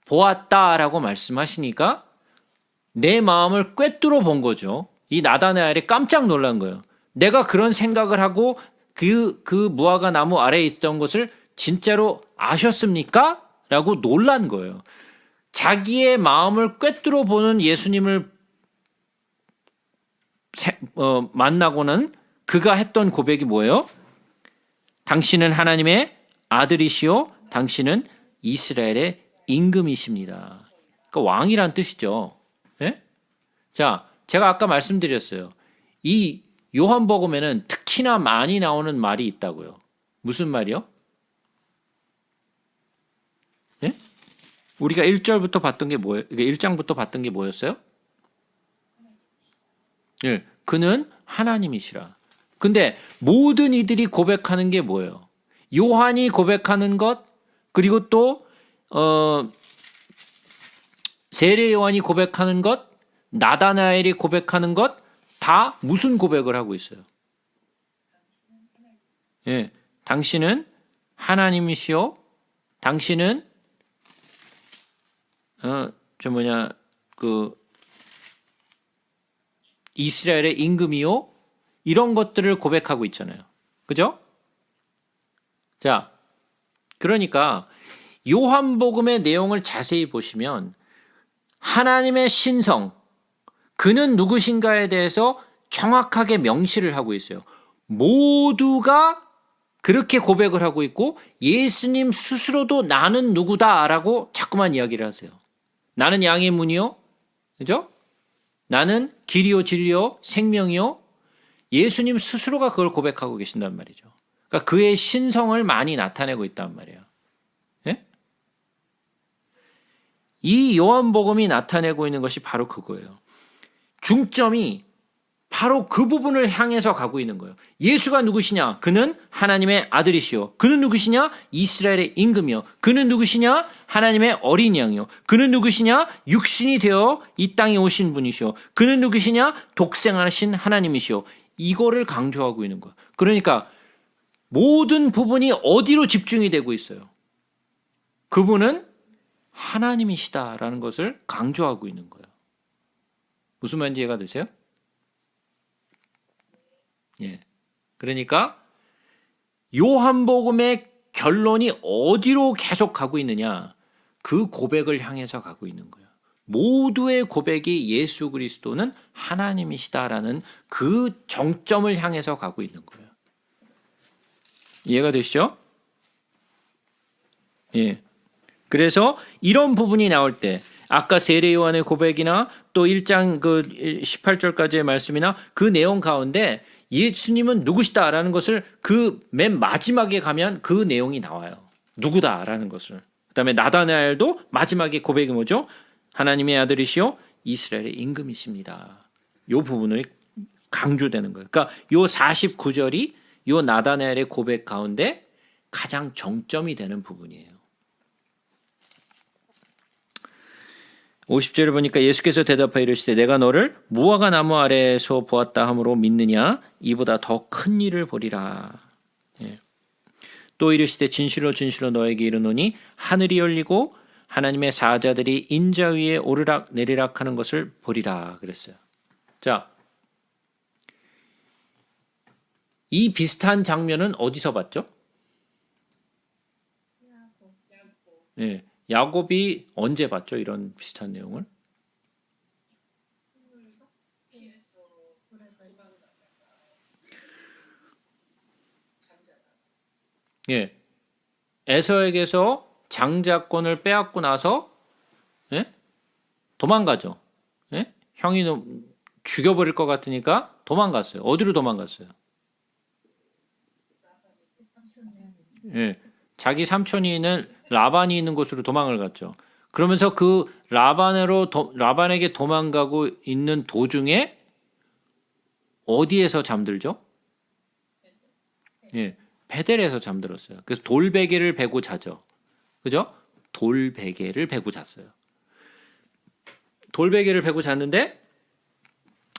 보았다라고 말씀하시니까 내 마음을 꿰뚫어 본 거죠. 이 나다나엘이 깜짝 놀란 거예요. 내가 그런 생각을 하고 그 무화과 나무 아래에 있던 것을 진짜로 아셨습니까? 라고 놀란 거예요. 자기의 마음을 꿰뚫어 보는 예수님을 만나고는 그가 했던 고백이 뭐예요? 당신은 하나님의 아들이시요 당신은 이스라엘의 임금이십니다. 그러니까 왕이란 뜻이죠. 예? 자, 제가 아까 말씀드렸어요. 이 요한복음에는 특히나 많이 나오는 말이 있다고요. 무슨 말이요? 예? 우리가 1절부터 봤던 게 뭐예요? 1장부터 봤던 게 뭐였어요? 예, 그는 하나님이시라. 근데 모든 이들이 고백하는 게 뭐예요? 요한이 고백하는 것, 그리고 또 세례 요한이 고백하는 것, 나다나엘이 고백하는 것 다 무슨 고백을 하고 있어요? 예, 당신은 하나님이시요, 당신은 이스라엘의 임금이요, 이런 것들을 고백하고 있잖아요. 그죠? 자, 그러니까 요한복음의 내용을 자세히 보시면 하나님의 신성, 그는 누구신가에 대해서 정확하게 명시를 하고 있어요. 모두가 그렇게 고백을 하고 있고 예수님 스스로도 나는 누구다라고 자꾸만 이야기를 하세요. 나는 양의 문이요. 그죠? 나는 길이요 진리요 생명이요. 예수님 스스로가 그걸 고백하고 계신단 말이죠. 그러니까 그의 신성을 많이 나타내고 있단 말이에요. 예? 이 요한복음이 나타내고 있는 것이 바로 그거예요. 중점이 바로 그 부분을 향해서 가고 있는 거예요. 예수가 누구시냐? 그는 하나님의 아들이시요. 그는 누구시냐? 이스라엘의 임금이요. 그는 누구시냐? 하나님의 어린 양이요. 그는 누구시냐? 육신이 되어 이 땅에 오신 분이시요. 그는 누구시냐? 독생하신 하나님이시요. 이거를 강조하고 있는 거예요. 그러니까 모든 부분이 어디로 집중이 되고 있어요? 그분은 하나님이시다라는 것을 강조하고 있는 거예요. 무슨 말인지 이해가 되세요? 예. 그러니까 요한복음의 결론이 어디로 계속 가고 있느냐? 그 고백을 향해서 가고 있는 거예요. 모두의 고백이 예수 그리스도는 하나님이시다라는 그 정점을 향해서 가고 있는 거예요. 이해가 되시죠? 예. 그래서 이런 부분이 나올 때 아까 세례 요한의 고백이나 또 1장 그 18절까지의 말씀이나 그 내용 가운데 예수님은 누구시다라는 것을 그 맨 마지막에 가면 그 내용이 나와요. 누구다라는 것을. 그다음에 나다나엘도 마지막에 고백이 뭐죠? 하나님의 아들이시요 이스라엘의 임금이십니다. 이 부분을 강조되는 거예요. 그러니까 이 49절이 이 나다나엘의 고백 가운데 가장 정점이 되는 부분이에요. 50절을 보니까 예수께서 대답하여 이르시되 내가 너를 무화과 나무 아래에서 보았다 함으로 믿느냐? 이보다 더 큰 일을 보리라. 예. 또 이르시되 진실로 진실로 너에게 이르노니 하늘이 열리고 하나님의 사자들이 인자 위에 오르락 내리락 하는 것을 보리라 그랬어요. 자, 이 비슷한 장면은 어디서 봤죠? 예. 야곱이 언제 봤죠? 이런 비슷한 내용을? 예. 에서에게서 장자권을 빼앗고 나서 예? 도망가죠. 예? 형이 죽여버릴 것 같으니까 도망갔어요. 어디로 도망갔어요? 예. 자기 삼촌이 있는 라반이 있는 곳으로 도망을 갔죠. 그러면서 그 라반에게 도망가고 있는 도중에 어디에서 잠들죠? 예, 베델에서 잠들었어요. 그래서 돌베개를 베고 자죠. 그죠? 돌베개를 베고 잤어요. 돌베개를 베고 잤는데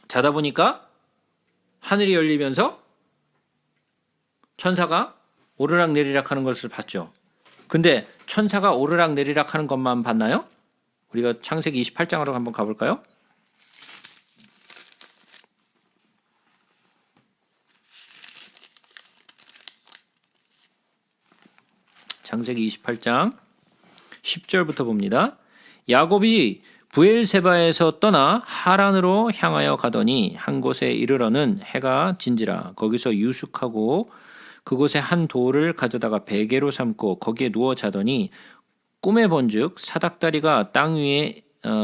자다 보니까 하늘이 열리면서 천사가 오르락 내리락 하는 것을 봤죠. 근데 천사가 오르락 내리락 하는 것만 봤나요? 우리가 창세기 28장으로 한번 가볼까요? 창세기 28장 10절부터 봅니다. 야곱이 부엘세바에서 떠나 하란으로 향하여 가더니 한 곳에 이르러는 해가 진지라 거기서 유숙하고 그곳에 한 돌을 가져다가 베개로 삼고 거기에 누워 자더니 꿈에 본즉 사닥다리가 땅 위에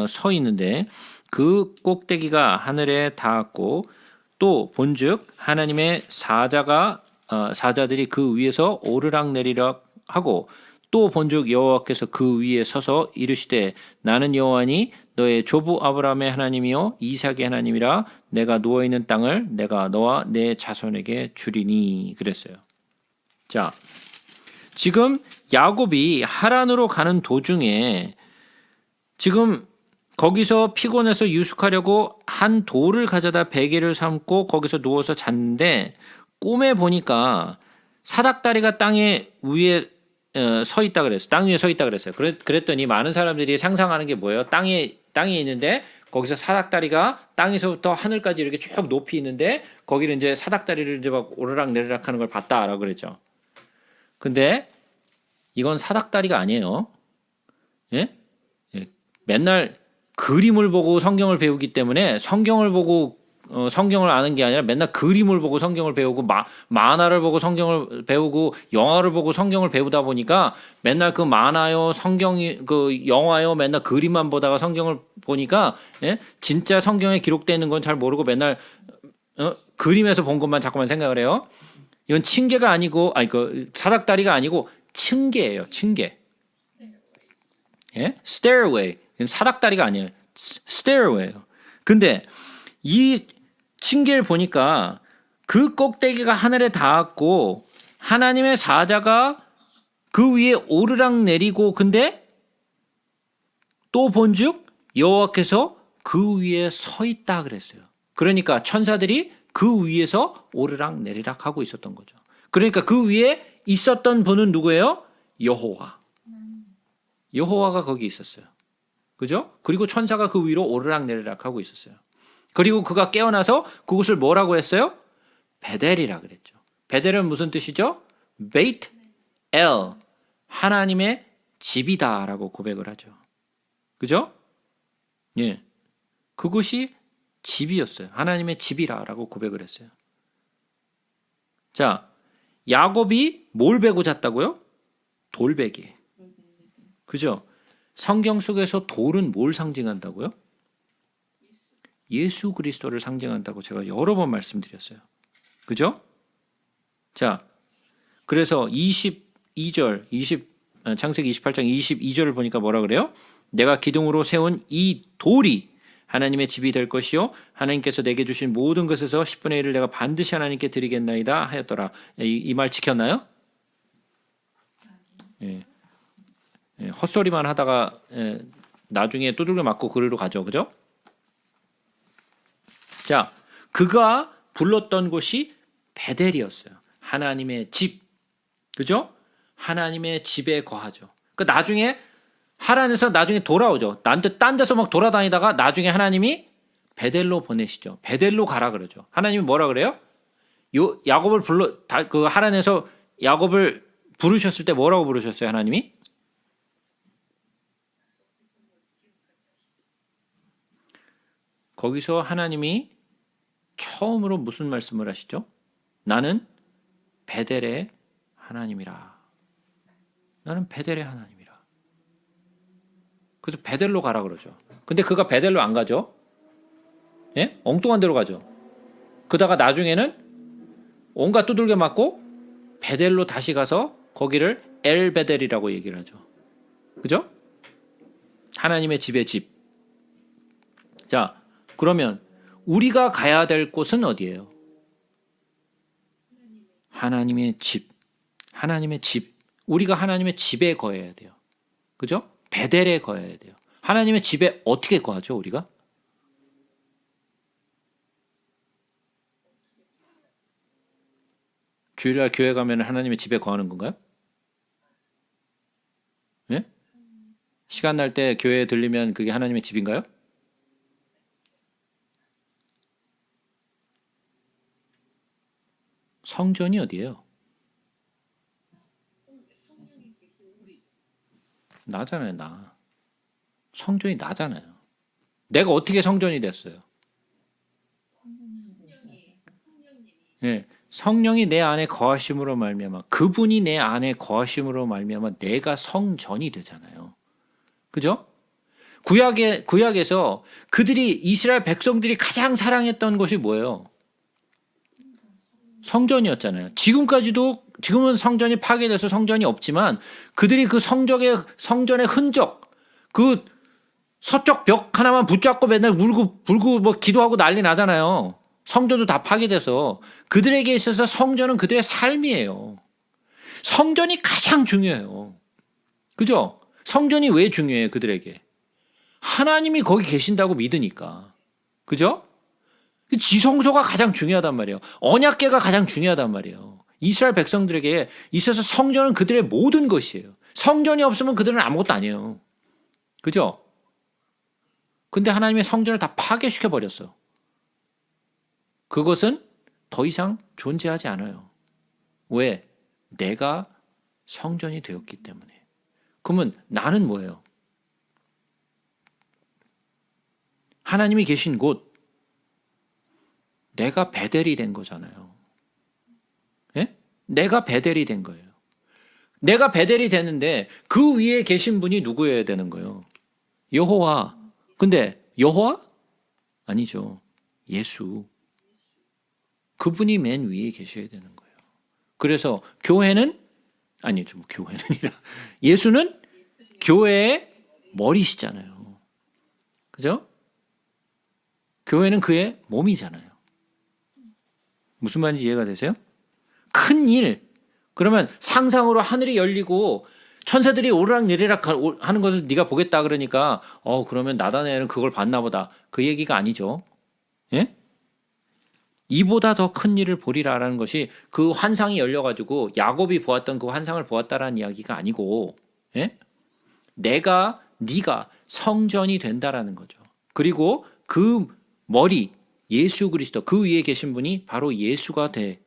서 있는데 그 꼭대기가 하늘에 닿았고 또 본즉 하나님의 사자들이 그 위에서 오르락 내리락 하고 또 본즉 여호와께서 그 위에 서서 이르시되 나는 여호와니 너의 조부 아브라함의 하나님이요 이삭의 하나님이라 내가 누워 있는 땅을 내가 너와 내 자손에게 주리니 그랬어요. 자, 지금 야곱이 하란으로 가는 도중에 지금 거기서 피곤해서 유숙하려고 한 돌을 가져다 베개를 삼고 거기서 누워서 잤는데 꿈에 보니까 사닥다리가 땅에 위에 서 있다 그랬어요. 땅 위에 서 있다 그랬어요. 그랬더니 많은 사람들이 상상하는 게 뭐예요? 땅에 있는데 거기서 사닥다리가 땅에서부터 하늘까지 이렇게 쭉 높이 있는데 거기를 이제 사닥다리를 이제 막 오르락 내리락 하는 걸 봤다라고 그랬죠. 근데 이건 사닥다리가 아니에요. 예? 예. 맨날 그림을 보고 성경을 배우기 때문에 성경을 보고 성경을 아는 게 아니라 맨날 그림을 보고 성경을 배우고 만화를 보고 성경을 배우고 영화를 보고 성경을 배우다 보니까 맨날 그 만화요 성경이 그 영화요 맨날 그림만 보다가 성경을 보니까 예? 진짜 성경에 기록되어 있는 건 잘 모르고 맨날 그림에서 본 것만 자꾸만 생각을 해요. 이건 층계가 아니고 그 사닥다리가 아니고 층계예요. 층계. 예? stairway. 이건 사닥다리가 아니에요. stairway예요. 근데 이 층계를 보니까 그 꼭대기가 하늘에 닿았고 하나님의 사자가 그 위에 오르락 내리고 근데 또 본즉 여호와께서 그 위에 서 있다 그랬어요. 그러니까 천사들이 그 위에서 오르락 내리락 하고 있었던 거죠. 그러니까 그 위에 있었던 분은 누구예요? 여호와. 여호와가 거기 있었어요. 그죠? 그리고 천사가 그 위로 오르락 내리락 하고 있었어요. 그리고 그가 깨어나서 그곳을 뭐라고 했어요? 베델이라 그랬죠. 베델은 무슨 뜻이죠? Beit El, 하나님의 집이다라고 고백을 하죠. 그죠? 예. 그것이 집이었어요. 하나님의 집이라고 고백을 했어요. 자, 야곱이 뭘 베고 잤다고요? 돌베개. 그죠? 성경 속에서 돌은 뭘 상징한다고요? 예수 그리스도를 상징한다고 제가 여러 번 말씀드렸어요. 그죠? 자, 그래서 22절, 창세기 28장 22절을 보니까 뭐라 그래요? 내가 기둥으로 세운 이 돌이 하나님의 집이 될 것이요 하나님께서 내게 주신 모든 것에서 10분의 1을 내가 반드시 하나님께 드리겠나이다 하였더라. 이 말 지켰나요? 예. 예, 헛소리만 하다가 나중에 두들겨 맞고 그리로 가죠. 그죠? 자, 그가 불렀던 곳이 베델이었어요. 하나님의 집. 그죠? 하나님의 집에 거하죠. 그 나중에 하란에서 나중에 돌아오죠. 딴 데서 막 돌아다니다가 나중에 하나님이 베델로 보내시죠. 베델로 가라 그러죠. 하나님이 뭐라 그래요? 야곱을 그 하란에서 야곱을 부르셨을 때 뭐라고 부르셨어요? 하나님이? 거기서 하나님이 처음으로 무슨 말씀을 하시죠? 나는 베델의 하나님이라. 나는 베델의 하나님이라. 그래서 베델로 가라 그러죠. 근데 그가 베델로 안 가죠. 예? 엉뚱한 데로 가죠. 그다가 나중에는 온갖 두들겨 맞고 베델로 다시 가서 거기를 엘베델이라고 얘기를 하죠. 그죠? 하나님의 집의 집. 자, 그러면 우리가 가야 될 곳은 어디예요? 하나님의 집. 하나님의 집. 우리가 하나님의 집에 거해야 돼요. 그죠? 베델에 거해야 돼요. 하나님의 집에 어떻게 거하죠, 우리가? 주일날 교회 가면 하나님의 집에 거하는 건가요? 예? 시간 날 때 교회에 들리면 그게 하나님의 집인가요? 성전이 어디예요? 나잖아요, 나. 성전이 나잖아요. 내가 어떻게 성전이 됐어요? 예, 성령이 내 안에 거하심으로 말미암아, 그분이 내 안에 거하심으로 말미암아 내가 성전이 되잖아요. 그죠? 구약에서 이스라엘 백성들이 가장 사랑했던 것이 뭐예요? 성전이었잖아요. 지금은 성전이 파괴돼서 성전이 없지만 그들이 그 성전의 흔적, 그 서쪽 벽 하나만 붙잡고 맨날 불고 뭐 기도하고 난리 나잖아요. 성전도 다 파괴돼서 그들에게 있어서 성전은 그들의 삶이에요. 성전이 가장 중요해요. 그죠? 성전이 왜 중요해요, 그들에게? 하나님이 거기 계신다고 믿으니까. 그죠? 지성소가 가장 중요하단 말이에요. 언약궤가 가장 중요하단 말이에요. 이스라엘 백성들에게 있어서 성전은 그들의 모든 것이에요. 성전이 없으면 그들은 아무것도 아니에요. 그죠? 근데 하나님의 성전을 다 파괴시켜 버렸어. 그것은 더 이상 존재하지 않아요. 왜? 내가 성전이 되었기 때문에. 그러면 나는 뭐예요? 하나님이 계신 곳, 내가 베델이 된 거잖아요. 예? 내가 베델이 된 거예요. 내가 베델이 되는데 그 위에 계신 분이 누구여야 되는 거예요? 여호와. 근데 여호와? 아니죠. 예수. 그분이 맨 위에 계셔야 되는 거예요. 그래서 교회는 아니죠. 교회는 아니라 예수는 교회의 머리시잖아요. 그죠? 교회는 그의 몸이잖아요. 무슨 말인지 이해가 되세요? 큰 일. 그러면 상상으로 하늘이 열리고 천사들이 오르락내리락 하는 것을 네가 보겠다 그러니까 그러면 나다나엘은 그걸 봤나 보다. 그 얘기가 아니죠. 예? 이보다 더 큰 일을 보리라라는 것이 그 환상이 열려가지고 야곱이 보았던 그 환상을 보았다라는 이야기가 아니고, 예? 네가 성전이 된다라는 거죠. 그리고 그 머리 예수 그리스도, 그 위에 계신 분이 바로 예수가 돼.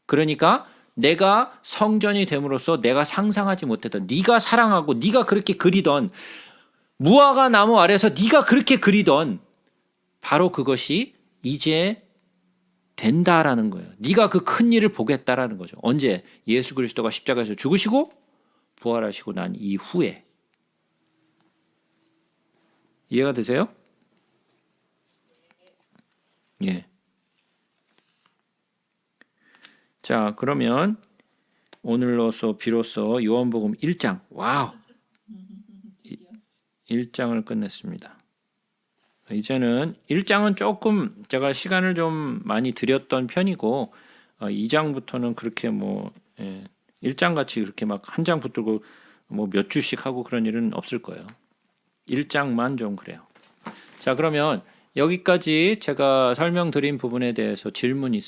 그러니까 내가 성전이 됨으로써 내가 상상하지 못했던, 네가 사랑하고 네가 그렇게 그리던 무화과 나무 아래서 네가 그렇게 그리던 바로 그것이 이제 된다라는 거예요. 네가 그 큰 일을 보겠다라는 거죠. 언제? 예수 그리스도가 십자가에서 죽으시고 부활하시고 난 이후에. 이해가 되세요? 예. 자, 그러면 오늘로서 비로소 요한복음 1장, 와우, 1장을 끝냈습니다. 이제는 1장은 조금 제가 시간을 좀 많이 들였던 편이고 2장부터는 그렇게 뭐 1장 같이 그렇게 막 한 장 붙들고 뭐 몇 주씩 하고 그런 일은 없을 거예요. 1장만 좀 그래요. 자, 그러면 여기까지 제가 설명드린 부분에 대해서 질문 있으세요?